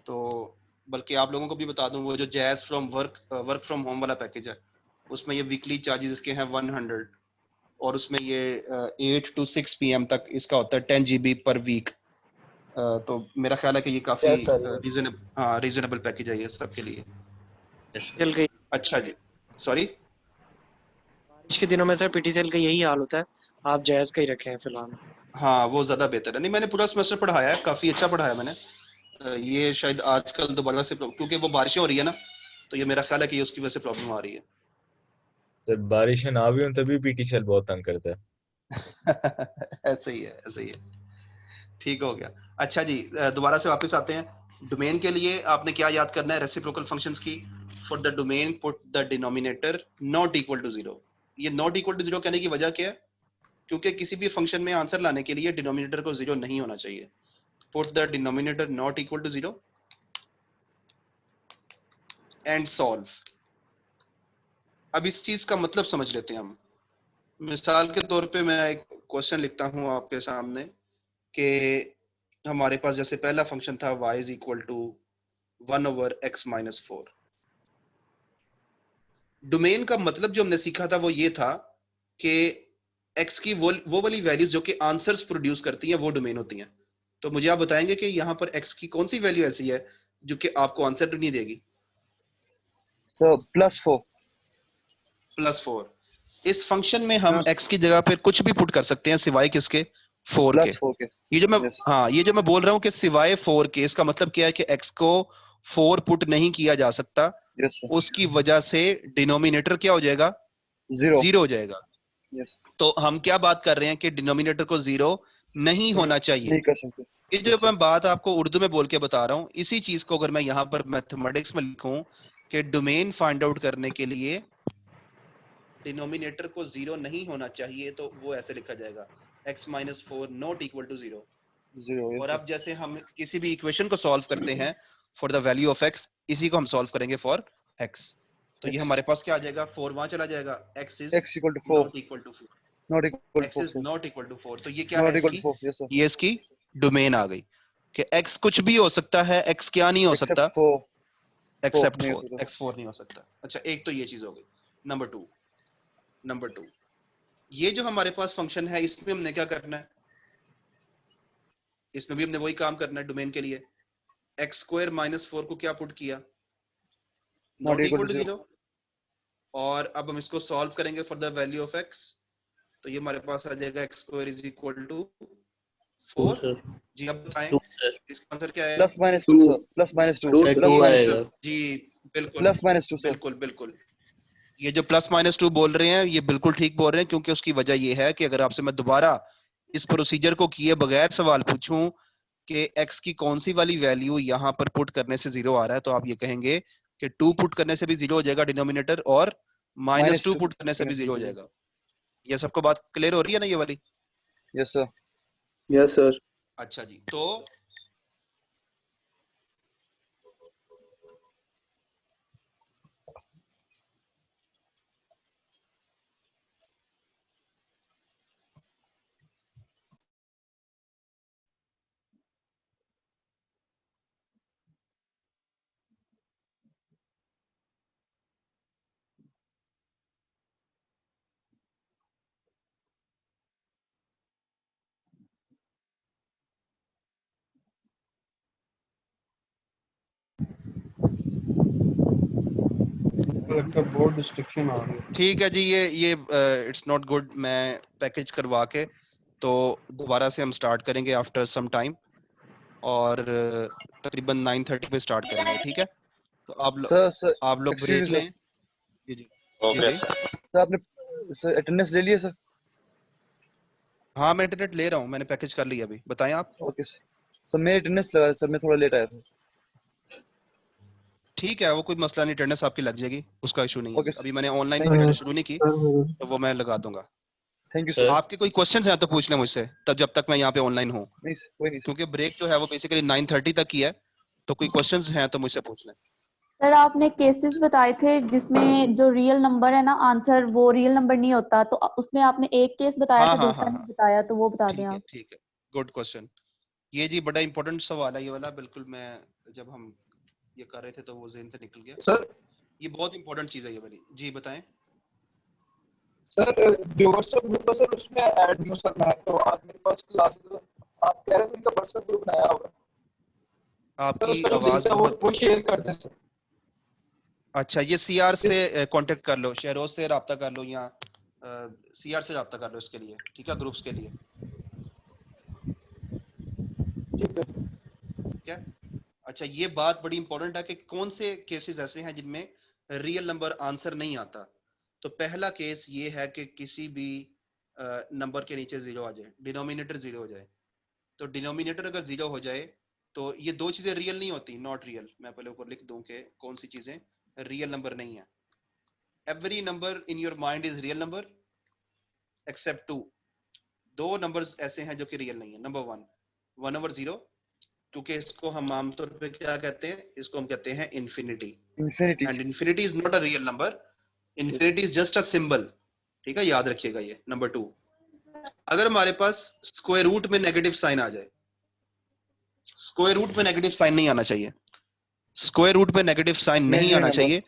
तो बल्कि आप लोगों को भी बता दूं, वो जो jazz from work from home वाला पैकेज है, उसमें ये वीकली चार्जेस इसके हैं 100, और उसमें ये 8 to 6 PM तक इसका होता है 10 GB पर वीक। तो मेरा ख्याल है कि ये काफी रीजनेबल पैकेज है ये सबके लिए। Yes, sir. चल गई अच्छा जी, सॉरी। बारिश के दिनों में सर पीटीसीएल का यही हाल होता है, आप जायज का ही रखे हैं फिलहाल। हाँ वो ज्यादा बेहतर है। नहीं मैंने पूरा सेमेस्टर पढ़ाया है, काफी अच्छा पढ़ाया मैंने। ये शायद आजकल दोबारा से क्योंकि वो बारिशें हो रही है ना, तो ये मेरा ख्याल है कि ये उसकी वजह से प्रॉब्लम आ रही है। तो बारिशें ना भी हों तभी पीटीसीएल बहुत तंग करता है। ऐसे ही है। ठीक हो गया। अच्छा जी, दोबारा से वापस आते हैं। डोमेन के लिए आपने क्या याद करना है, रेसिप्रोकल फंक्शंस की। For the domain put the denominator not equal to 0। ये नॉट इक्वल टू 0 कहने की वजह क्या है? क्योंकि किसी भी फंक्शन में आंसर लाने के लिए डिनोमिनेटर को 0 नहीं होना चाहिए। Put the denominator not equal to 0 and solve. अब इस चीज का मतलब समझ लेते हैं हम। मिसाल के तौर पे मैं एक क्वेश्चन लिखता हूं आपके सामने कि हमारे पास जैसे पहला फंक्शन था y is equal to 1/x-4। Domain का मतलब जो हमने सीखा था वो ये था कि x की वो वाली वैल्यूज जो कि आंसर्स प्रोड्यूस करती हैं वो डोमेन होती हैं। तो मुझे आप बताएंगे कि यहाँ पर x की कौन सी वैल्यू ऐसी है जो कि आपको आंसर नहीं देगी? सर +4 +4। इस फंक्शन में हम x की जगह पे कुछ भी पुट कर सकते हैं सिवाय किसके? 4 के। +4 के। ये जो मैं Yes. हाँ, ये जो मैं बोल रहा हूँ कि सिवाय 4 के, इसका मतलब क्या है कि x को 4 पुट नहीं किया जा सकता। Yes, sir. उसकी वजह से डिनोमिनेटर क्या हो जाएगा? 0 0 हो जाएगा। Yes. तो हम क्या बात कर रहे हैं कि डिनोमिनेटर को 0 नहीं होना चाहिए। नहीं कर सकते। ये जो मैं बात आपको उर्दू में बोल के बता रहा हूँ, इसी चीज को अगर मैं यहाँ पर मैथमेटिक्स में लिखूं कि डोमेन फाइंड आउट करने के लिए डिनोमिनेटर को 0 नहीं होना चाहिए, तो वो ऐसे लिखा जाएगा x - 4 नॉट इक्वल टू 0। 0 और अब जैसे हम किसी भी इक्वेशन को सॉल्व करते हैं for the value of x, इसी को हम सॉल्व करेंगे फॉर x। तो ये हमारे पास क्या आ जाएगा? 4 वहां चला जाएगा, x is x = 4 not equal to 4, not equal x is 4 not equal to 4। तो ये क्या है नॉट इक्वल इसकी? 4 यस सर ये इसकी डोमेन आ गई कि x कुछ भी हो सकता है, x क्या नहीं हो सकता? एक्सेप्ट 4 एक्सेप्ट नहीं हो 4, सकता। x 4 नहीं हो सकता। अच्छा, एक तो ये चीज हो गई। नंबर टू, ये जो हमारे पास फंक्शन है, इसमें हमने क्या करना है? इसमें भी हमने वही काम करना है डोमेन के लिए। x² - 4 को क्या पुट किया? Not equal to 0। और अब हम इसको सॉल्व करेंगे for the value of x। तो ये हमारे पास आ जाएगा x² = 4। सर जी अब बताएं 2 सर इसका आंसर क्या है? +-2 सर +-2 सर 2 +-2 आएगा। जी बिल्कुल +-2 सर बिल्कुल। ये जो +-2 बोल रहे हैं, ये बिल्कुल ठीक बोल रहे हैं, क्योंकि उसकी वजह ये है कि अगर आपसे मैं दोबारा इस प्रोसीजर को किए बगैर सवाल पूछूं कि x की कौन सी वाली वैल्यू यहाँ पर पुट करने से 0 आ रहा है, तो आप ये कहेंगे कि 2 पुट करने से भी 0 हो जाएगा डिनोमिनेटर, और -2 पुट करने से भी 0 हो जाएगा। ये सबको बात क्लियर हो रही है ना ये वाली? Yes sir yes sir. अच्छा जी, तो लगता है बोर्ड डिस्ट्रक्शन आ रही है। ठीक है जी, ये इट्स नॉट गुड। मैं पैकेज करवा के तो दोबारा से हम स्टार्ट करेंगे आफ्टर सम टाइम, और तकरीबन 9:30 पे स्टार्ट करेंगे, ठीक है? तो आप लोग ब्रेक लें। जी जी ओके सर आपने सर अटेंडेंस ले लिया सर? हाँ, मैं इंटरनेट ले रहा हूँ, मैंने पैकेज कर लिया अभी। बताएं आप। ओके सर मेरी अटेंडेंस लगा सर, मैं थोड़ा लेट आया था। ठीक है, वो कोई मसला नहीं, अटेंडेंस आपकी लग जाएगी, उसका इशू नहीं है। Okay, sir. अभी मैंने ऑनलाइन Thank you, पढ़ाना sir. शुरू नहीं की, तो वो मैं लगा दूंगा। Thank you sir. सर। आपके कोई क्वेश्चंस हैं तो पूछ लें मुझसे, तब जब तक मैं यहाँ पे ऑनलाइन हूँ, नहीं सर कोई नहीं सर। क्योंकि ब्रेक जो है वो बेसिकली 9:30 तक ही है। तो कोई क्वेश्चंस हैं तो मुझसे पूछ लें। सर आपने केसेस बताए थे जिसमें जो रियल नंबर है ना, आंसर वो रियल नंबर नहीं होता, तो उसमें आपने एक केस बताया हाँ था, हाँ दूसरा हाँ नहीं हाँ, बताया, तो वो बता दें आप। ठीक है, गुड क्वेश्चन। ये जी बड़ा इंपॉर्टेंट सवाल है ये वाला, बिल्कुल। मैं जब हम ये कर रहे थे तो वो ज़हन से निकल गया। सर ये बहुत इंपॉर्टेंट चीज है ये वाली। जी बताएं। सर जो व्हाट्सएप ग्रुप है सर उसमें ऐड नहीं हो सर मैं, तो आज मेरे पास क्लास आप कह रहे थे कि व्हाट्सएप ग्रुप बनाया होगा सर, आपकी उसका जो आवाज लिंक है बहुत वो शेयर कर दें सर। अच्छा, ये सीआर से कांटेक्ट कर लो, शहरोज से रब्ता कर लो, या सीआर से रब्ता कर लो इसके लिए, ठीक है? ग्रुप्स के लिए, ठीक है। ठीक है? अच्छा, ये बात बड़ी इंपॉर्टेंट है कि कौन से केसेस ऐसे हैं जिनमें रियल नंबर आंसर नहीं आता। तो पहला केस ये है कि किसी भी नंबर के नीचे 0 आ जाए, डिनोमिनेटर 0 हो जाए। तो डिनोमिनेटर अगर 0 हो जाए तो ये दो चीजें रियल नहीं होती, नॉट रियल। मैं पहले ऊपर लिख दूं कि कौन सी चीजें रियल नंबर नहीं है। Every number in your mind is real number except 2। दो नंबर्स ऐसे हैं जो कि रियल नहीं है। नंबर 1/0, क्योंकि इसको हम आमतौर पे क्या कहते हैं? इसको हम कहते हैं infinity, infinity and infinity is not a real number, infinity is just a symbol, ठीक है? याद रखिएगा ये। नंबर 2, अगर हमारे पास स्क्वायर रूट में नेगेटिव साइन आ जाए, स्क्वायर रूट में नेगेटिव साइन नहीं आना चाहिए, स्क्वायर रूट में नेगेटिव साइन नहीं आना चाहिए।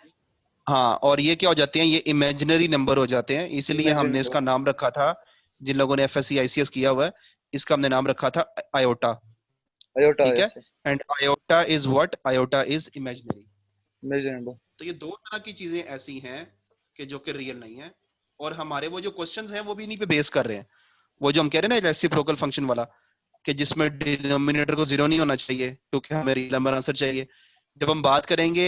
हाँ, और ये क्या हो जाते हैं? ये इमेजिनरी नंबर हो जाते हैं, इसलिए हमने इसका नाम रखा था, जिन लोगों ने एफएससी आईसीएस किया हुआ है, इसका हमने नाम रखा था आयोटा। आयोटा ठीक है, ऐसे and iota is what, iota is imaginary. Imaginable. तो ये दो तरह की चीजें ऐसी हैं कि जो कि रियल नहीं है, और हमारे वो जो क्वेश्चंस हैं वो भी इन्हीं पे बेस कर रहे हैं। वो जो हम कह रहे हैं ना रेसिप्रोकल फंक्शन वाला, कि जिसमें डिनोमिनेटर को जीरो नहीं होना चाहिए क्योंकि हमें रियल नंबर आंसर चाहिए। जब हम बात करेंगे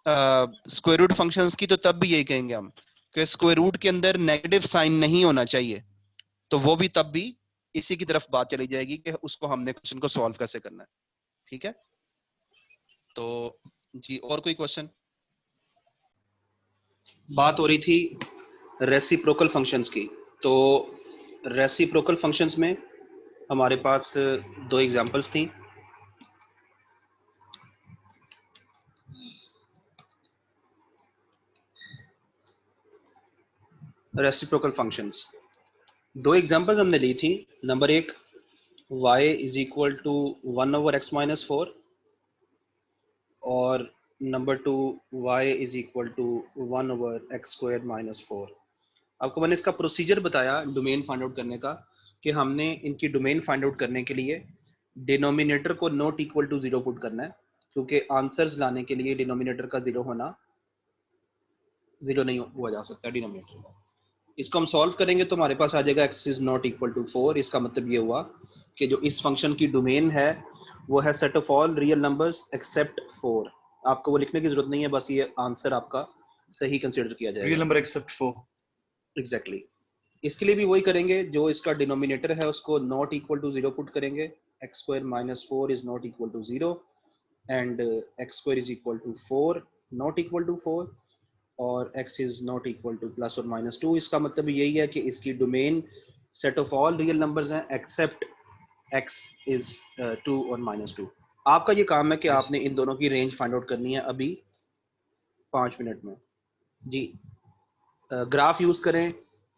स्क्वायर रूट फंक्शंस की, तो तब भी यही कहेंगे हम कि स्क्वायर रूट के अंदर नेगेटिव साइन नहीं होना चाहिए, तो वो भी तब भी इसी की तरफ बात चली जाएगी कि उसको हमने क्वेश्चन को सॉल्व कैसे करना है। ठीक है, तो जी और कोई क्वेश्चन? बात हो रही थी रेसिप्रोकल फंक्शंस की, तो रेसिप्रोकल फंक्शंस में हमारे पास दो एग्जांपल्स थी। रेसिप्रोकल फंक्शंस दो एग्जांपल्स हमने ली थी। नंबर एक, y is equal to 1/x-4, और number two, y is equal to 1/x² - 4। आपको मैंने इसका प्रोसीजर बताया डोमेन फाइंड आउट करने का, कि हमने इनकी डोमेन फाइंड आउट करने के लिए डिनोमिनेटर को नॉट इक्वल टू 0 पुट करना है, क्योंकि आंसर्स लाने के लिए डिनोमिनेटर का 0 होना, 0 नहीं हुआ जा सकता डिनोमिनेटर का। इसको हम सॉल्व करेंगे तो हमारे पास आ जाएगा x is not equal to 4। इसका मतलब ये हुआ कि जो इस फंक्शन की डोमेन है वो है set of all real numbers accept 4। आपको वो लिखने की जरूरत नहीं है, बस ये आंसर आपका सही कंसीडर किया जाएगा। Real number except 4। एग्जैक्टली। इसके लिए भी वही करेंगे, जो इसका डिनोमिनेटर है उसको नॉट इक्वल टू 0 पुट करेंगे। x² - 4 is not equal to 0 एंड x² is equal to 4 not equal to 4, और x is not equal to +or-2। इसका मतलब यही है कि इसकी domain set of all real numbers हैं एक्सेप्ट x इज 2 और -2। आपका ये काम है कि आपने इन दोनों की रेंज फाइंड आउट करनी है अभी 5 मिनट में। जी, ग्राफ यूज करें,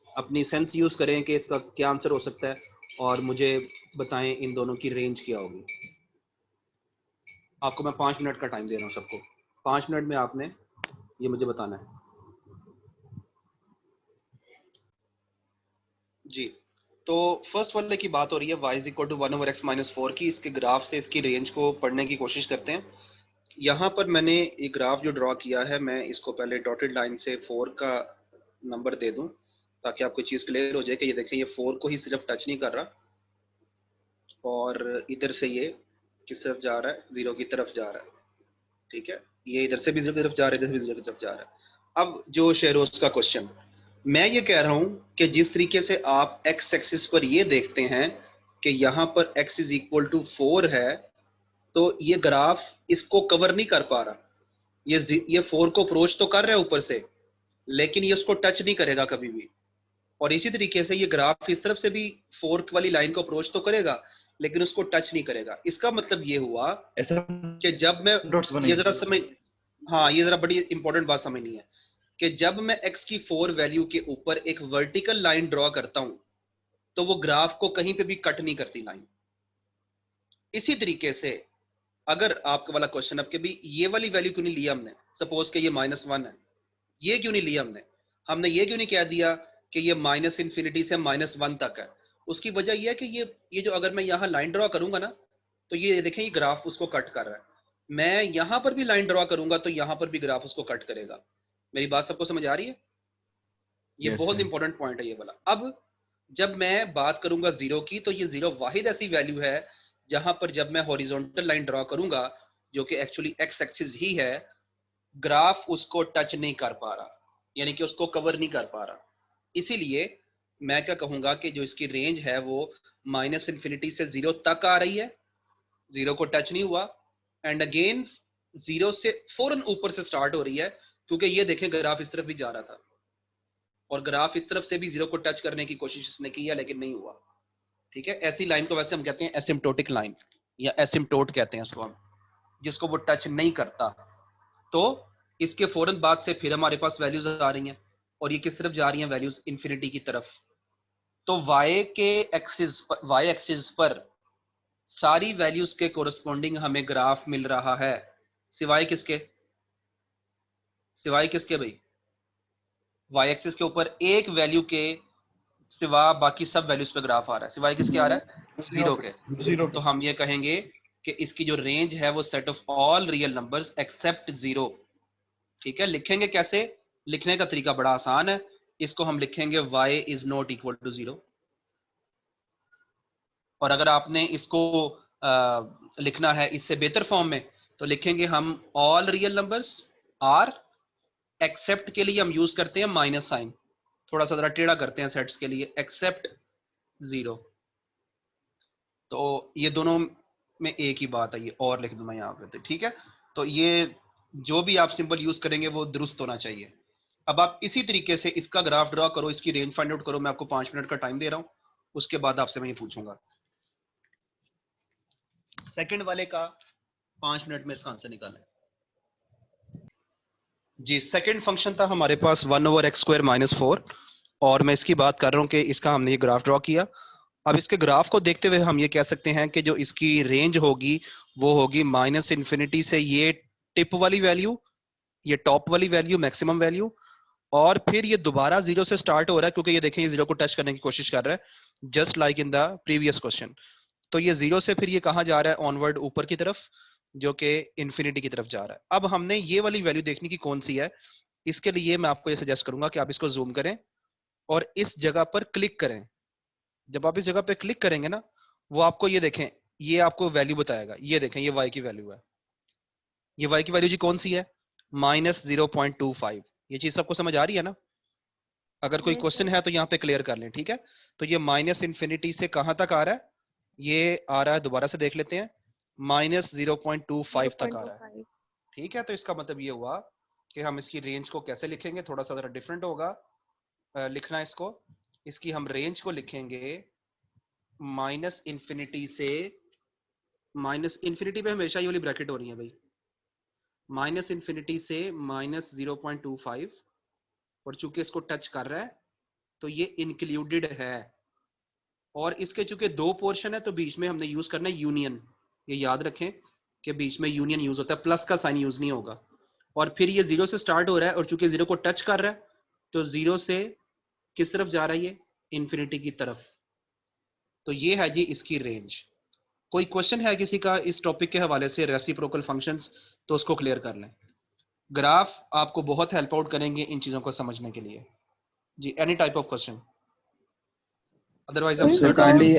अपनी सेंस यूज करें कि इसका क्या आंसर हो सकता है, और मुझे बताएं इन दोनों की रेंज क्या होगी। आपको मैं 5 मिनट का टाइम दे रहा हूँ सबको। 5 मिनट में आपने ये मुझे बताना है। जी, तो फर्स्ट वाले की बात हो रही है y is equal to 1/x-4 की। इसके ग्राफ से इसकी रेंज को पढ़ने की कोशिश करते हैं। यहाँ पर मैंने एक ग्राफ जो ड्रॉ किया है, मैं इसको पहले डॉटेड लाइन से 4 का नंबर दे दूं ताकि आपको चीज़ क्लियर हो जाए कि ये देखें, ये 4 को ही सिर्फ टच नहीं कर रहा, और इधर से ये किस तरफ जा रहा है, 0 की तरफ जा रहा है। ठीक है, ये इधर से भी 0 की तरफ जा रहा है, इधर से भी 0 की तरफ जा रहा है। अब जो शेरोज का क्वेश्चन, मैं ये कह रहा हूं कि जिस तरीके से आप x एक्सिस पर ये देखते हैं कि यहाँ पर x इज इक्वल टू 4 है, तो ये ग्राफ इसको कवर नहीं कर पा रहा। ये 4 को अप्रोच तो कर रहा है ऊपर से, लेकिन ये उसको टच नहीं करेगा कभी भी। और इसी तरीके से ये ग्राफ इस तरफ से भी 4 वाली लाइन को अप्रोच तो करेगा, लेकिन उसको टच नहीं करेगा। इसका मतलब ये हुआ कि जब मैं ये जरा समझ, हाँ ये जरा बड़ी इंपॉर्टेंट बात समझनी है, कि जब मैं x की 4 वैल्यू के ऊपर एक वर्टिकल लाइन ड्रॉ करता हूं तो वो ग्राफ को कहीं पे भी कट नहीं करती लाइन। इसी तरीके से अगर आपका वाला क्वेश्चन, अब के भी ये वाली वैल्यू क्यों नहीं लिया हमने, सपोज कि ये -1 है, ये क्यों नहीं लिया हमने ये क्यों नहीं कह दिया कि ये -∞ से -1 तक है। उसकी वजह यह है कि ये जो अगर मैं यहाँ लाइन ड्रॉ करूंगा ना, तो ये देखें ये ग्राफ उसको कट कर रहा है। मैं यहां पर भी लाइन ड्रॉ करूंगा तो यहां पर भी ग्राफ उसको कट करेगा। मेरी बात सबको समझ आ रही है? ये बहुत इंपॉर्टेंट पॉइंट है ये वाला। अब जब मैं बात करूंगा 0 की, तो ये 0 वाहिद ऐसी वैल्यू है जहां पर जब मैं हॉरिजॉन्टल लाइन ड्रॉ करूंगा, जो कि एक्चुअली x एक्सिस ही है, ग्राफ उसको टच नहीं कर पा रहा, यानी कि उसको कवर नहीं कर पा रहा। इसीलिए मैं क्या कहूंगा कि जो इसकी रेंज है वो -∞ से 0 तक आ रही है, 0 को टच नहीं हुआ, एंड अगेन 0 से फौरन ऊपर से स्टार्ट हो रही है, क्योंकि ये देखें ग्राफ इस तरफ भी जा रहा था, और ग्राफ इस तरफ से भी 0 को टच करने की कोशिश इसने की है, लेकिन नहीं हुआ। ठीक है, ऐसी लाइन को वैसे हम कहते हैं एसिम्प्टोटिक लाइन, या एसिम्प्टोट कहते हैं इसको हम, जिसको वो टच नहीं करता। तो इसके फौरन बाद से फिर हमारे पास वैल्यूज आ रही हैं, और ये किस तरफ जा रही हैं, वैल्यूज इन्फिनिटी की तरफ। तो y एक्सिस पर सारी वैल्यूज के कोरस्पॉन्डिंग हमें ग्राफ मिल रहा है, सिवाय किसके भाई? y एक्सिस के ऊपर एक वैल्यू के सिवा बाकी सब वैल्यूज पे ग्राफ आ रहा है, सिवाय किसके आ रहा है? 0 के। तो हम ये कहेंगे कि इसकी जो रेंज है वो set of all real numbers accept 0। ठीक है, लिखेंगे कैसे? लिखने का तरीका बड़ा आसान है, इसको हम लिखेंगे y is not equal to 0। और अगर आपने इसको लिखना है इससे बेहतर फॉर्म में तो लिखेंगे हम all real numbers are, except के लिए हम यूज करते हैं माइनस साइन, थोड़ा सा जरा टेढ़ा करते हैं सेट्स के लिए, एक्सेप्ट 0। तो ये दोनों में एक ही बात है, ये और लिख दूं मैं यहाँ पे, ठीक है। तो ये जो भी आप सिंबल यूज करेंगे वो दुरुस्त होना चाहिए। अब आप इसी तरीके से इसका ग्राफ ड्रॉ करो, इसकी रेंज फाइंड आउट करो। मैं आपको 5 मिनट का टाइम दे रहा हूं, उसके बाद आपसे मैं ये पूछूंगा। सेकंड वाले का 5 मिनट में इसका आंसर निकालें जी। सेकंड फंक्शन था हमारे पास 1/x² - 4 और मैं इसकी बात कर रहा हूं कि इसका हमने ये ग्राफ ड्रॉ किया। अब इसके ग्राफ को देखते हुए हम ये कह सकते हैं कि जो इसकी रेंज होगी वो होगी -∞ से ये टिप वाली वैल्यू, ये टॉप वाली वैल्यू, मैक्सिमम वैल्यू, और फिर ये दोबारा 0 से स्टार्ट हो रहा है क्योंकि ये देखें ये 0 को टच करने की कोशिश कर रहा है, just like in the previous question. तो ये 0 से फिर ये कहां जा रहा है? ऑनवर्ड, ऊपर की तरफ, जो कि इन्फिनिटी की तरफ जा रहा है। अब हमने ये वाली वैल्यू देखनी की कौन सी है, इसके लिए मैं आपको ये सजेस्ट करूंगा कि आप इसको जूम करें और इस जगह पर क्लिक करें। जब आप इस जगह पे क्लिक करेंगे ना, वो आपको ये देखें, ये आपको वैल्यू बताएगा। ये देखें, ये y की वैल्यू है। ये y की वैल्यू जी कौन सी है? -0.25। ये चीज सबको समझ आ रही है ना? अगर कोई क्वेश्चन है तो यहाँ पे क्लियर कर लें, ठीक है। तो ये -∞ से कहां तक आ रहा है? ये आ रहा है, दोबारा से देख लेते हैं, -0.25 तक आ रहा है, ठीक है। तो इसका मतलब ये हुआ कि हम इसकी रेंज को कैसे लिखेंगे, थोड़ा सा जरा डिफरेंट होगा लिखना इसको। इसकी हम रेंज को लिखेंगे -∞ से, -∞ पे हमेशा ये वाली ब्रैकेट हो रही है भाई, -∞ से -0.25, और चूंकि इसको टच कर रहा है तो ये इंक्लूडेड है। और इसके चूंकि दो पोर्शन है तो बीच में हमने यूज करना है यूनियन। ये याद रखें कि बीच में यूनियन यूज होता है, प्लस का साइन यूज नहीं होगा। और फिर ये 0 से स्टार्ट हो रहा है और चूंकि 0 को टच कर रहा है तो 0 से किस तरफ जा रहा है? ये इन्फिनिटी की तरफ। तो ये है जी इसकी रेंज। कोई क्वेश्चन है किसी का इस टॉपिक के हवाले से, रेसिप्रोकल फंक्शंस, तो उसको क्लियर कर लें। ग्राफ आपको बहुत हेल्प आउट करेंगे इन चीजों को समझने के लिए जी। Any type of question, otherwise हम सर काइंडली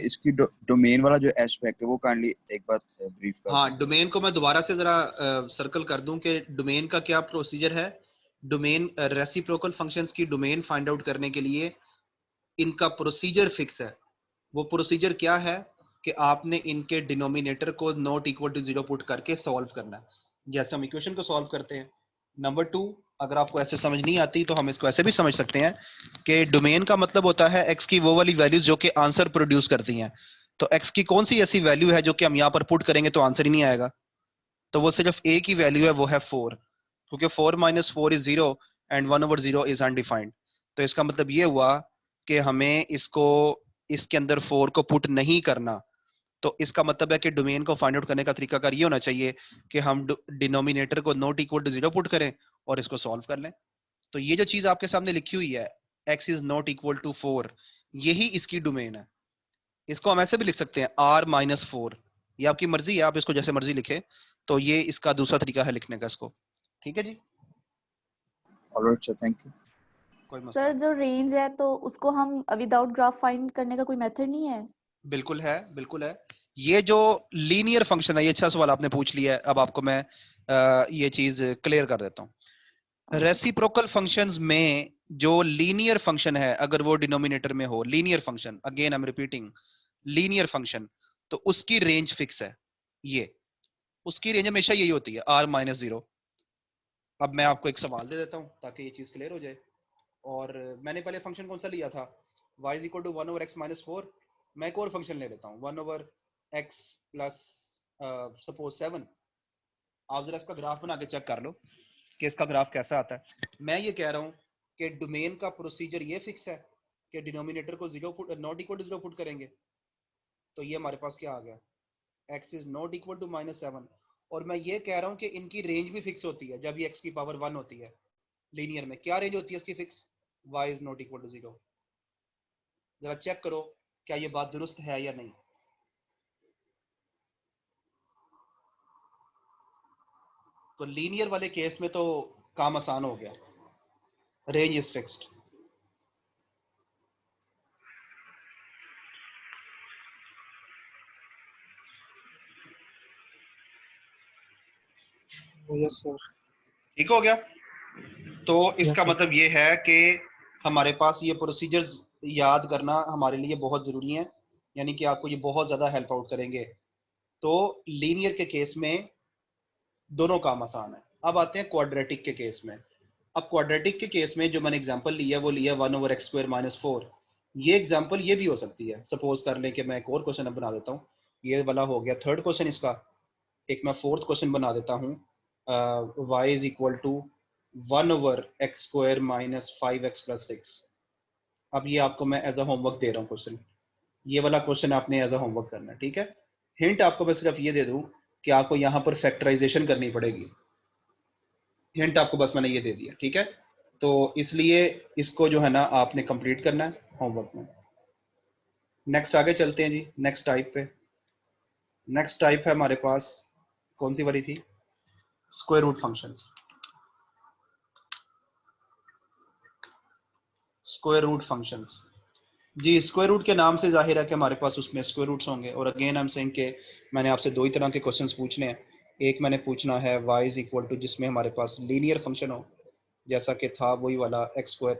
इसकी डोमेन वाला जो एस्पेक्ट है वो काइंडली एक बार ब्रीफ कर हाँ, डोमेन को मैं दोबारा से जरा सर्कल कर दूं कि डोमेन का क्या प्रोसीजर है। डोमेन, रेसिप्रोकल फंक्शंस की डोमेन फाइंड आउट करने के लिए इनका प्रोसीजर फिक्स है। वो प्रोसीजर क्या है कि आपने इनके डिनोमिनेटर को नॉट इक्वल टू 0 पुट करके सॉल्व करना है, जैसे हम इक्वेशन को सॉल्व करते हैं। नंबर 2, अगर आपको ऐसे समझ नहीं आती तो हम इसको ऐसे भी समझ सकते हैं कि डोमेन का मतलब होता है x की वो वाली वैल्यूज जो कि आंसर प्रोड्यूस करती हैं। तो x की कौन सी ऐसी वैल्यू है जो कि हम यहाँ पर पुट करेंगे तो आंसर ही नहीं आएगा? तो वो सिर्फ a की वैल्यू है, वो है 4, क्योंकि 4 - 4 इज 0 एंड 1/0 इज अनडिफाइंड। तो इसका मतलब ये हुआ कि हमें इसको, इसके अंदर 4 को पुट नहीं करना। तो इसका मतलब है कि डोमेन को फाइंड आउट करने का तरीका कार ये होना चाहिए कि हम डिनोमिनेटर को नॉट इक्वल टू 0 पुट करें और इसको सॉल्व कर लें। तो ये जो चीज आपके सामने लिखी हुई है x is not equal to 4, यही इसकी डोमेन है। इसको हम ऐसे भी लिख सकते हैं r-4, ये आपकी मर्जी है, आप इसको जैसे मर्जी लिखे। तो ये इसका दूसरा तरीका है लिखने का इसको, ठीक है जी। Alright sir, thank you. कोई मसला सर जो रेंज है तो उसको हम विदाउट ग्राफ फाइंड करने का कोई मेथड नहीं है? बिल्कुल है, बिल्कुल है। ये जो लीनियर फंक्शन है, ये अच्छा सवाल आपने पूछ लिया है। अब आपको मैं ये चीज क्लियर कर देता हूँ। रेसिप्रोकल फंक्शंस में जो लीनियर फंक्शन है, अगर वो डिनोमिनेटर में हो, linear function, again I am repeating, linear function, तो उसकी रेंज फिक्स है। ये उसकी रेंज हमेशा यही होती है, r-0। अब मैं आपको एक सवाल दे देता हूं ताकि ये चीज क्लियर हो जाए। और मैंने पहले फंक्शन कौन सा लिया था? y = 1/x-4। मैं एक और फंक्शन ले लेता हूँ, 1/x प्लस सपोज 7। आप जरा इसका ग्राफ बना के चेक कर लो कि इसका ग्राफ कैसा आता है। मैं ये कह रहा हूँ कि डोमेन का प्रोसीजर ये फिक्स है कि डिनोमिनेटर को 0 put, not equal to 0 put करेंगे। तो ये हमारे पास क्या आ गया? x is not equal to -7। और मैं ये कह रहा हूँ कि इनकी रेंज भी फिक्स होती है जब ये x की पावर 1 होती है। लीनियर में क्या रेंज होती है इसकी fix? y is not equal to 0। जरा चेक करो क्या ये बात दुरुस्त है या नहीं। तो लीनियर वाले केस में तो काम आसान हो गया, range is fixed. Yes sir. ठीक हो गया। तो इसका सर। मतलब ये है कि हमारे पास ये प्रोसीजर्स याद करना हमारे लिए बहुत ज़रूरी है, यानी कि आपको ये बहुत ज़्यादा हेल्प आउट करेंगे। तो लीनियर के केस में दोनों काम आसान है। अब आते हैं क्वाड्रेटिक के केस में। अब क्वाड्रेटिक के केस में जो मैंने एग्जांपल लिया वो लिया 1/x² - 4। ये एग्जांपल ये भी हो सकती है। सपोज कर लें कि मैं एक और क्वेश्चन अब बना देता हूँ। ये वाला हो गया थर्ड क्वेश्चन इसका। एक मैं फोर्थ क्वेश्चन बना देता हूँ, y is equal to 1/x² - 5x + 6। अब ये आपको मैं एज अ होमवर्क दे रहा हूँ क्वेश्चन। ये वाला क्वेश्चन आपने एज अ होमवर्क करना है, ठीक है। हिंट आपको मैं सिर्फ ये दे दूं कि आपको यहाँ पर फैक्टराइजेशन करनी पड़ेगी। हिंट आपको बस मैंने ये दे दिया, ठीक है। तो इसलिए इसको जो है ना आपने कंप्लीट करना है होमवर्क में। नेक्स्ट आगे चलते हैं जी, नेक्स्ट टाइप पे। नेक्स्ट टाइप है हमारे पास, कौन सी वाली थी? Square root functions. Square root functions जी, स्क्वायर रूट के नाम से जाहिर है कि हमारे पास उसमें स्क्वायर रूट्स होंगे। और अगेन आई एम सेइंग कि मैंने आपसे दो ही तरह के क्वेश्चंस पूछने हैं। एक मैंने पूछना है y इज इक्वल टू जिसमें हमारे पास लीनियर फंक्शन हो, जैसा कि था वही वाला x²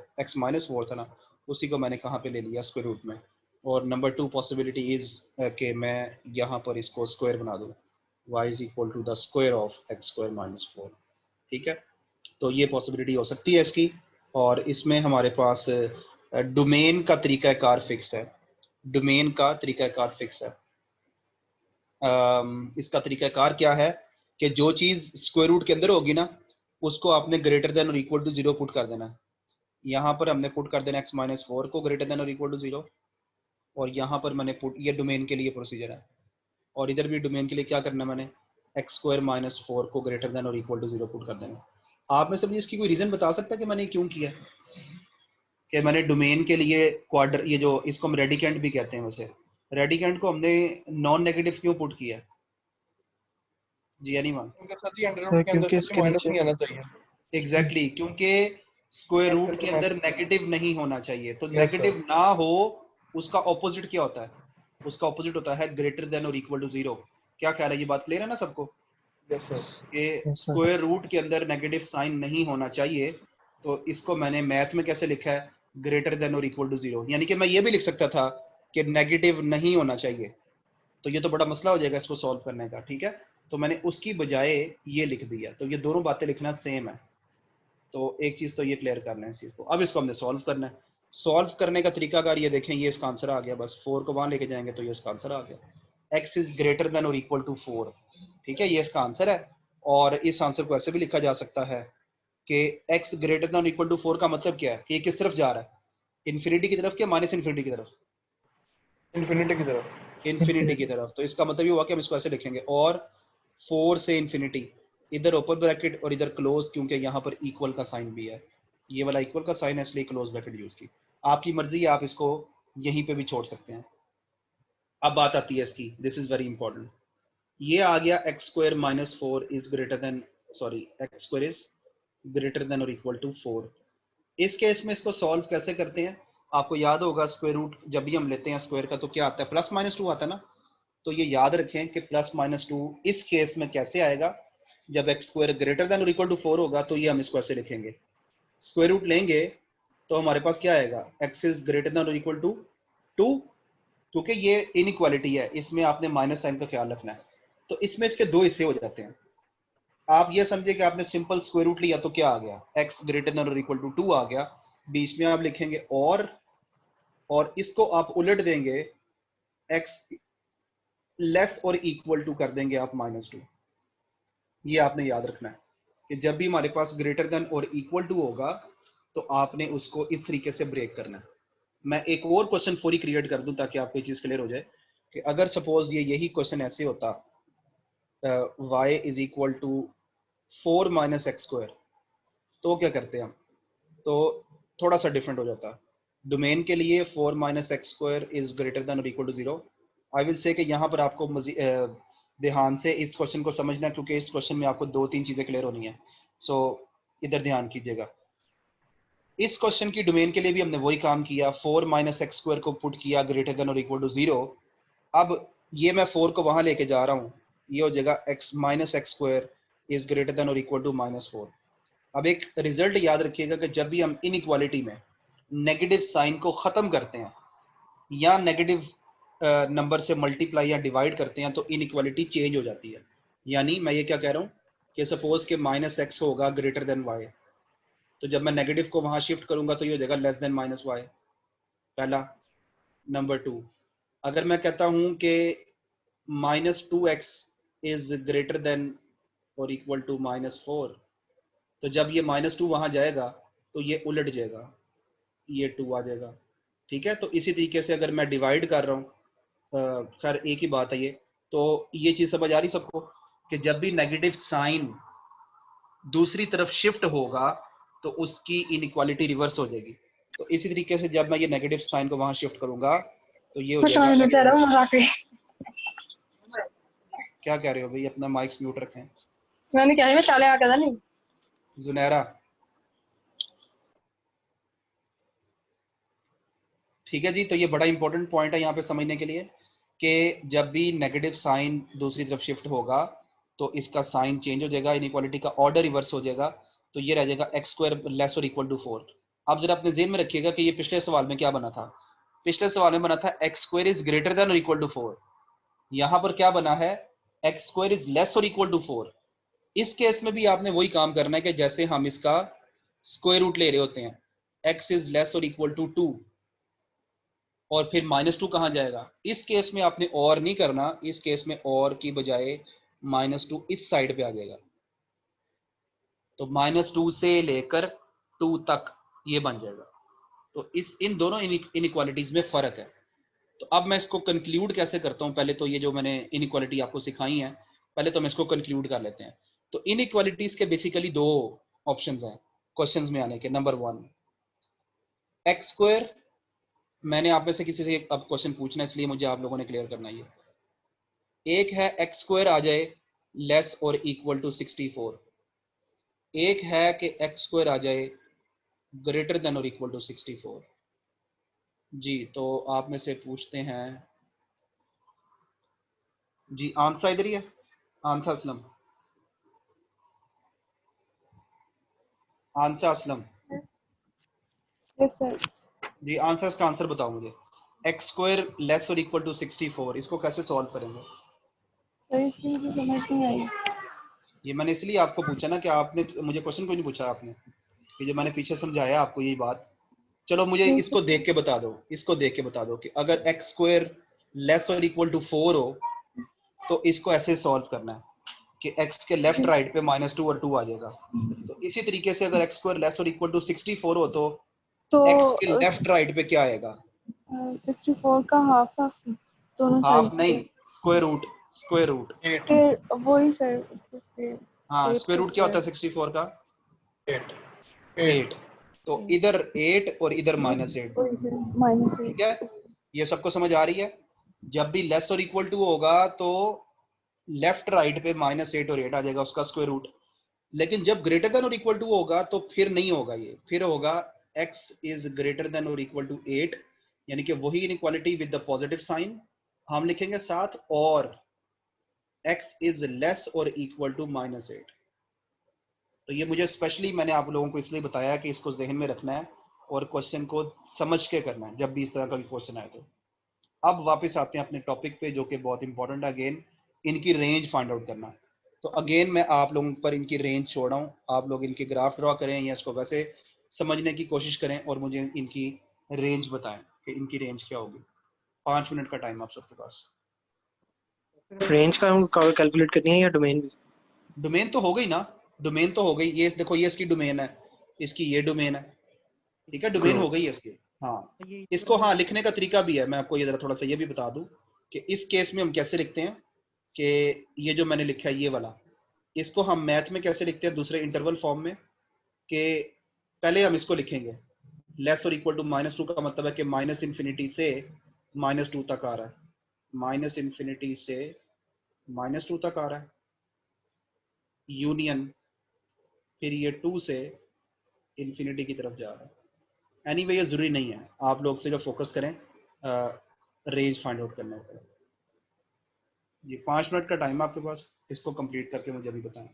था ना, उसी को मैंने कहाँ पे ले लिया? स्क्वायर रूट में। और नंबर 2 पॉसिबिलिटी इज कि मैं यहाँ पर इसको स्क्वायर बना दूँ, y is equal to the square of x² - 4। ठीक है, तो ये पॉसिबिलिटी हो सकती है इसकी। और इसमें हमारे पास डोमेन का तरीकाकार फिक्स है। डोमेन का तरीकाकार फिक्स है। इसका तरीकाकार क्या है कि जो चीज़ स्क्वायर रूट के अंदर होगी ना, उसको आपने ग्रेटर देन और इक्वल टू 0 पुट कर देना है। यहाँ पर हमने पुट कर देना x - 4 को ग्रेटर देन और इक्वल टू 0, और यहाँ पर मैंने पुट, ये डोमेन के लिए प्रोसीजर है। और इधर भी डोमेन के लिए क्या करना है, मैंने x² - 4 को ग्रेटर देन और इक्वल टू 0 पुट कर देना। आप में से इसकी कोई रीजन बता सकता है कि मैंने क्यों किया, कि मैंने डोमेन के लिए क्वाड्र, ये जो इसको हम रेडिकेंट भी कहते हैं, वैसे रेडिकेंट को हमने नॉन नेगेटिव क्यों पुट किया? जी एनीवन? सर क्योंकि इसके माइनस नीचे नहीं आना चाहिए। एग्जैक्टली, क्योंकि स्क्वायर रूट के अंदर नेगेटिव नहीं होना चाहिए। तो Yes, नेगेटिव sir. ना हो, उसका ऑपोजिट क्या होता है? उसका ऑपोजिट होता है ग्रेटर देन और इक्वल टू 0। क्या ख्याल है, ये बात क्लियर है ना सबको? Yes, sir. कि Yes, sir. स्क्वायर रूट के अंदर नेगेटिव साइन नहीं होना चाहिए। तो इसको मैंने मैथ में कैसे लिखा है? ग्रेटर देन और इक्वल टू 0। यानी कि मैं ये भी लिख सकता था कि नेगेटिव नहीं होना चाहिए, तो ये तो बड़ा मसला हो जाएगा इसको सॉल्व करने का, ठीक है। तो मैंने उसकी बजाय ये लिख दिया। तो ये दोनों बातें लिखना सेम है। तो एक चीज तो ये क्लियर करना है इस चीज को। अब इसको हमने सॉल्व करना है। सॉल्व करने का तरीका अगर ये देखें, ये इसका आंसर आ गया। बस 4 को वहां लेके जाएंगे तो ये इसका आंसर आ गया। x इज ग्रेटर देन और इक्वल टू 4। ठीक है, ये इसका आंसर है। और इस आंसर को ऐसे भी लिखा जा सकता है कि x ग्रेटर देन और इक्वल टू 4 का मतलब क्या है कि ये किस तरफ जा रहा है? इन्फिनिटी की तरफ, क्या माइनस इन्फिनिटी की तरफ? इन्फिनिटी की तरफ। इन्फिनिटी की तरफ। तो इसका मतलब ये हुआ कि हम इसको ऐसे लिखेंगे, और 4 से इन्फिनिटी, इधर ओपन ब्रैकेट और इधर क्लोज, क्योंकि यहाँ पर इक्वल का साइन भी है। ये वाला इक्वल का साइन है, इसलिए क्लोज ब्रैकेट यूज की। आपकी मर्जी है, आप इसको यहीं पे भी छोड़ सकते हैं। अब बात आती है इसकी, दिस इज वेरी इंपॉर्टेंट। ये आ गया x² - 4 is greater then, sorry, x² is greater than और इक्वल टू 4। इस केस में इसको सॉल्व कैसे करते हैं? आपको याद होगा स्क्वायर रूट जब भी हम लेते हैं स्क्वायर का तो क्या आता है? +- 2 आता है ना। तो ये याद रखें कि +- 2 इस केस में कैसे आएगा? जब x² ग्रेटर देन और इक्वल टू 4 होगा, तो ये हम इसको ऐसे लिखेंगे। स्क्वायर रूट लेंगे तो हमारे पास क्या आएगा? x इज ग्रेटर देन और इक्वल टू 2, क्योंकि ये इनइक्वालिटी है, इसमें आपने माइनस साइन का ख्याल रखना है। तो इसमें इसके दो हिस्से हो जाते हैं। आप ये समझे कि आपने सिंपल स्क्वायर रूट लिया तो क्या आ गया? x ग्रेटर देन और इक्वल टू 2 आ गया। बीच में आप लिखेंगे और इसको आप उलट देंगे, x लेस और इक्वल टू कर देंगे आप -2। ये आपने याद रखना है कि जब भी हमारे पास ग्रेटर देन और इक्वल टू होगा, तो आपने उसको इस तरीके से ब्रेक करना है। मैं एक और क्वेश्चन फॉर ही क्रिएट कर दूं ताकि आपको चीज क्लियर हो जाए कि अगर सपोज ये यही क्वेश्चन ऐसे होता, y is equal to 4 - x², तो क्या करते हम? तो थोड़ा सा डिफरेंट हो जाता। डोमेन के लिए 4 - x² इज ग्रेटर देन और equal to 0। I will say कि यहाँ पर आपको ध्यान से इस क्वेश्चन को समझना, क्योंकि इस क्वेश्चन में आपको 2-3 चीजें क्लियर होनी है। सो इधर ध्यान कीजिएगा। इस क्वेश्चन की डोमेन के लिए भी हमने वही काम किया, 4 माइनस एक्स स्क्वायर को पुट किया ग्रेटर देन और इक्वल टू 0। अब ये मैं 4 को वहां लेके जा रहा हूँ, ये हो जाएगा x minus x square is greater than और इक्वल टू -4। अब एक रिजल्ट याद रखिएगा कि जब भी हम इनइक्वालिटी में नेगेटिव साइन को खत्म करते हैं या नेगेटिव नंबर से मल्टीप्लाई या डिवाइड करते हैं तो इनइक्वालिटी चेंज हो जाती है। यानी मैं ये क्या कह रहा हूँ कि सपोज के -x होगा ग्रेटर देन y, तो जब मैं नेगेटिव को वहां शिफ्ट करूंगा तो ये हो जाएगा लेस देन -y, पहला। नंबर 2, अगर मैं कहता हूं कि -2x इज ग्रेटर देन और इक्वल टू -4, तो जब ये -2 वहां जाएगा तो ये उलट जाएगा, ये 2 आ जाएगा। ठीक है, तो इसी तरीके से अगर मैं डिवाइड कर रहा हूँ, खैर एक ही बात है ये, तो ये चीज समझ आ रही सबको कि जब भी नेगेटिव साइन दूसरी तरफ शिफ्ट होगा तो उसकी इनइक्वालिटी रिवर्स हो जाएगी। तो इसी तरीके से जब मैं ये नेगेटिव साइन को वहां शिफ्ट करूंगा तो ये हो जाएगा। क्या कह रहे हो भाई, अपना माइक म्यूट रखें। मैंने क्या है, मैं चाले आकर नहीं जुनैरा, ठीक है जी। तो ये बड़ा इंपॉर्टेंट पॉइंट है यहाँ पे समझने के लिए कि जब भी नेगेटिव साइन दूसरी तरफ शिफ्ट होगा तो इसका साइन चेंज हो जाएगा, इनइक्वालिटी का ऑर्डर रिवर्स हो जाएगा, तो ये रह जाएगा एक्स स्क्वायर लेस और इक्वल टू 4। अब जरा अपने ज़हन में रखिएगा कि ये पिछले सवाल में क्या बना था। पिछले सवाल में बना था x square is greater than और इक्वल टू 4। यहाँ पर क्या बना है, एक्स स्क्वायर इज लेस और इक्वल टू 4। इस केस में भी आपने वही काम करना है कि जैसे हम इसका स्क्वायर रूट ले रहे होते हैं, एक्स इज लेस और इक्वल टू 2 और फिर -2 कहाँ जाएगा। इस केस में आपने और नहीं करना, इस केस में और की बजाय -2 इस साइड पे आ जाएगा, तो -2 से लेकर 2 तक ये बन जाएगा। तो इन दोनों इनइक्वालिटीज में फर्क है। तो अब मैं इसको कंक्लूड कैसे करता हूँ, पहले तो ये जो मैंने इनइक्वालिटी आपको सिखाई है, पहले तो मैं इसको कंक्लूड कर लेते हैं। तो इनइक्वालिटीज के बेसिकली 2 ऑप्शंस हैं क्वेश्चंस में आने के। नंबर 1, एक्स स्क्वायर, मैंने आप में से किसी से अब क्वेश्चन पूछना है इसलिए मुझे आप लोगों ने क्लियर करना है। एक है एक्स स्क्वायर आ जाए लेस और इक्वल टू 64, एक है कि एक्स स्क्वायर आ जाए ग्रेटर देन और इक्वल टू 64। जी, तो आप में से पूछते हैं जी, आंसर इधर ही है, answer Aslam, answer Aslam. Yes sir. जी, आंसर का आंसर बताओ मुझे। एक्स स्क्वायर लेस और इक्वल टू 64, इसको कैसे सॉल्व करेंगे? सर इसकी मुझे समझ नहीं आई। ये मैंने इसलिए आपको पूछा ना कि आपने मुझे क्वेश्चन क्यों नहीं पूछा आपने, कि जो मैंने पीछे समझाया आपको यही बात। चलो मुझे इसको देख के बता दो, इसको देख के बता दो कि अगर एक्स स्क्वायर लेस और इक्वल टू 4 हो तो इसको ऐसे सॉल्व करना है कि x के लेफ्ट राइट पे -2 और 2 आ जाएगा। तो इसी तरीके से अगर एक्स स्क्वायर लेस और इक्वल टू 64 हो तो x के लेफ्ट राइट पे क्या आएगा? 64 का हाफ दोनों हाफ नहीं, स्क्वायर रूट, स्क्वायर रूट। वही सर। हाँ, स्क्वायर रूट क्या होता है 64 का? 8। तो इधर 8 और इधर -8, ठीक है, ये सबको समझ आ रही है। जब भी लेस और इक्वल टू होगा तो लेफ्ट राइट पे -8 और 8 आ जाएगा, उसका स्क्वायर रूट। लेकिन जब ग्रेटर देन और इक्वल टू होगा तो फिर नहीं होगा, ये फिर होगा x इज ग्रेटर देन और इक्वल टू 8, यानी कि वही inequality with the positive sign हम लिखेंगे साथ, और x इज लेस और इक्वल टू -8। तो ये मुझे स्पेशली मैंने आप लोगों को इसलिए बताया कि इसको जहन में रखना है और क्वेश्चन को समझ के करना है जब भी इस तरह का क्वेश्चन आए। तो अब वापस आते हैं अपने टॉपिक पे जो कि बहुत इंपॉर्टेंट है, अगेन इनकी रेंज फाइंड आउट करना। तो अगेन मैं आप लोगों पर इनकी रेंज छोड़ रहा हूँ, आप लोग इनके ग्राफ ड्रॉ करें या इसको वैसे समझने की कोशिश करें और मुझे इनकी रेंज बताएं कि इनकी रेंज क्या होगी। 5 मिनट का टाइम आप सबके पास। रेंज का कैलकुलेट करनी है या डोमेन भी? डोमेन तो हो गई ना, डोमेन तो हो गई। ये देखो, ये इसकी डोमेन है, इसकी ये डोमेन है, ठीक है, डोमेन हो गई है इसकी। हाँ, इसको हाँ लिखने का तरीका भी है, मैं आपको ये जरा थोड़ा सा ये भी बता दूं कि इस केस में हम कैसे लिखते हैं कि ये जो मैंने लिखा है ये वाला, इसको हम मैथ में कैसे लिखते हैं दूसरे इंटरवल फॉर्म में, कि पहले हम इसको लिखेंगे लेस और इक्वल टू -2 का मतलब है कि -∞ से -2 तक आ रहा है, -∞ से -2 तक आ रहा है, यूनियन फिर ये 2 से इंफिनिटी की तरफ जा रहा है। एनीवे ये जरूरी नहीं है, आप लोग सिर्फ फोकस करें रेंज फाइंड आउट करने पर। ये 5 मिनट का टाइम है आपके पास, इसको कंप्लीट करके मुझे अभी बताएं।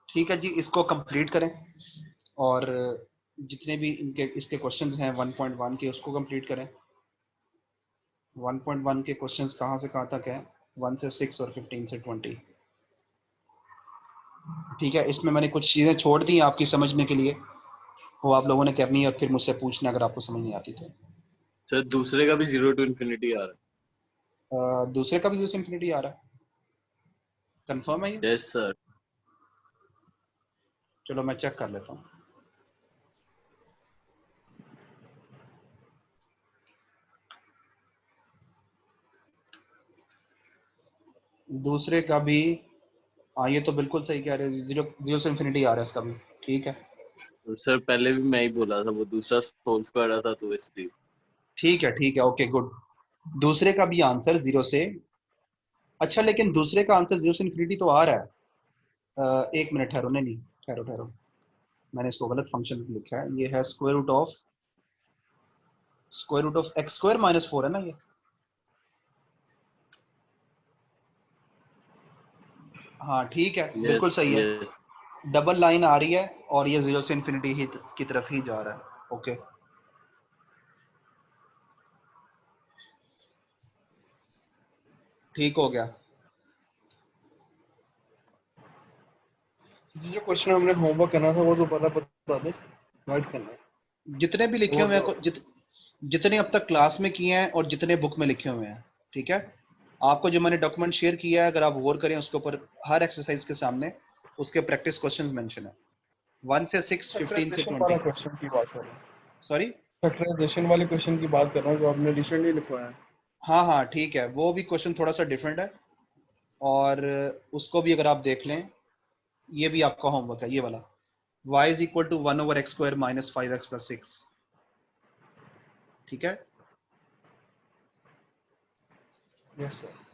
ठीक है जी, इसको कंप्लीट करें और जितने भी इनके इसके क्वेश्चंस हैं 1.1 के उसको कंप्लीट करें। 1.1 के क्वेश्चंस कहाँ से कहाँ तक है? 1 से 6 और 15 से 20। ठीक है, इसमें मैंने कुछ चीज़ें छोड़ दी आपकी समझने के लिए, वो आप लोगों ने करनी है और फिर मुझसे पूछना अगर आपको समझ नहीं आती तो। सर दूसरे का भी 0 to infinity आ रहा है। दूसरे का भी 0 से इंफिनिटी आ रहा है, कंफर्म है ये? Yes sir. चलो मैं चेक कर लेता हूँ। दूसरे का भी हाँ, ये तो बिल्कुल सही कह रहे हैं, 0 से इंफिनिटी आ रहा है इसका भी। ठीक है सर पहले भी मैं ही बोला था, वो दूसरा सोल्व कर रहा था तो इसलिए। ठीक है, ओके गुड। दूसरे का भी आंसर 0 से, अच्छा लेकिन दूसरे का आंसर 0 से इंफिनिटी तो आ रहा है। एक मिनट ठहरो, नहीं ठहरो, मैंने इसको गलत फंक्शन लिखा है। ये है स्क्वायर रूट ऑफ x² - 4 है ना ये। हाँ ठीक है, बिल्कुल सही है। डबल लाइन आ रही है और ये 0 से इंफिनिटी ही की तरफ ही जा रहा है। ओके ठीक हो गया। जो क्वेश्चन हमने होमवर्क करना था वो दोबारा बता दे, राइट करना है। जितने भी लिखे हुए हैं, जितने अब तक क्लास में किए हैं और जितने बुक में लिखे हुए हैं, ठीक है। आपको जो मैंने डॉक्यूमेंट शेयर किया है, अगर आप गौर करें उसके ऊपर, हर एक्सरसाइज के सामने उसके प्रैक्टिस क्वेश्चंस मेंशन है। 1 से 6, 15 से 20। क्वेश्चन की बात कर रहा हूँ, सॉरी फैक्टराइजेशन वाले क्वेश्चन की बात कर रहा हूँ जो आपने रिसेंटली लिखवाया है। हाँ ठीक है, वो भी क्वेश्चन थोड़ा सा डिफरेंट है और उसको भी अगर आप देख लें, ये भी आपका होमवर्क है, ये वाला y = 1/x² - 5x + 6। ठीक है यस सर।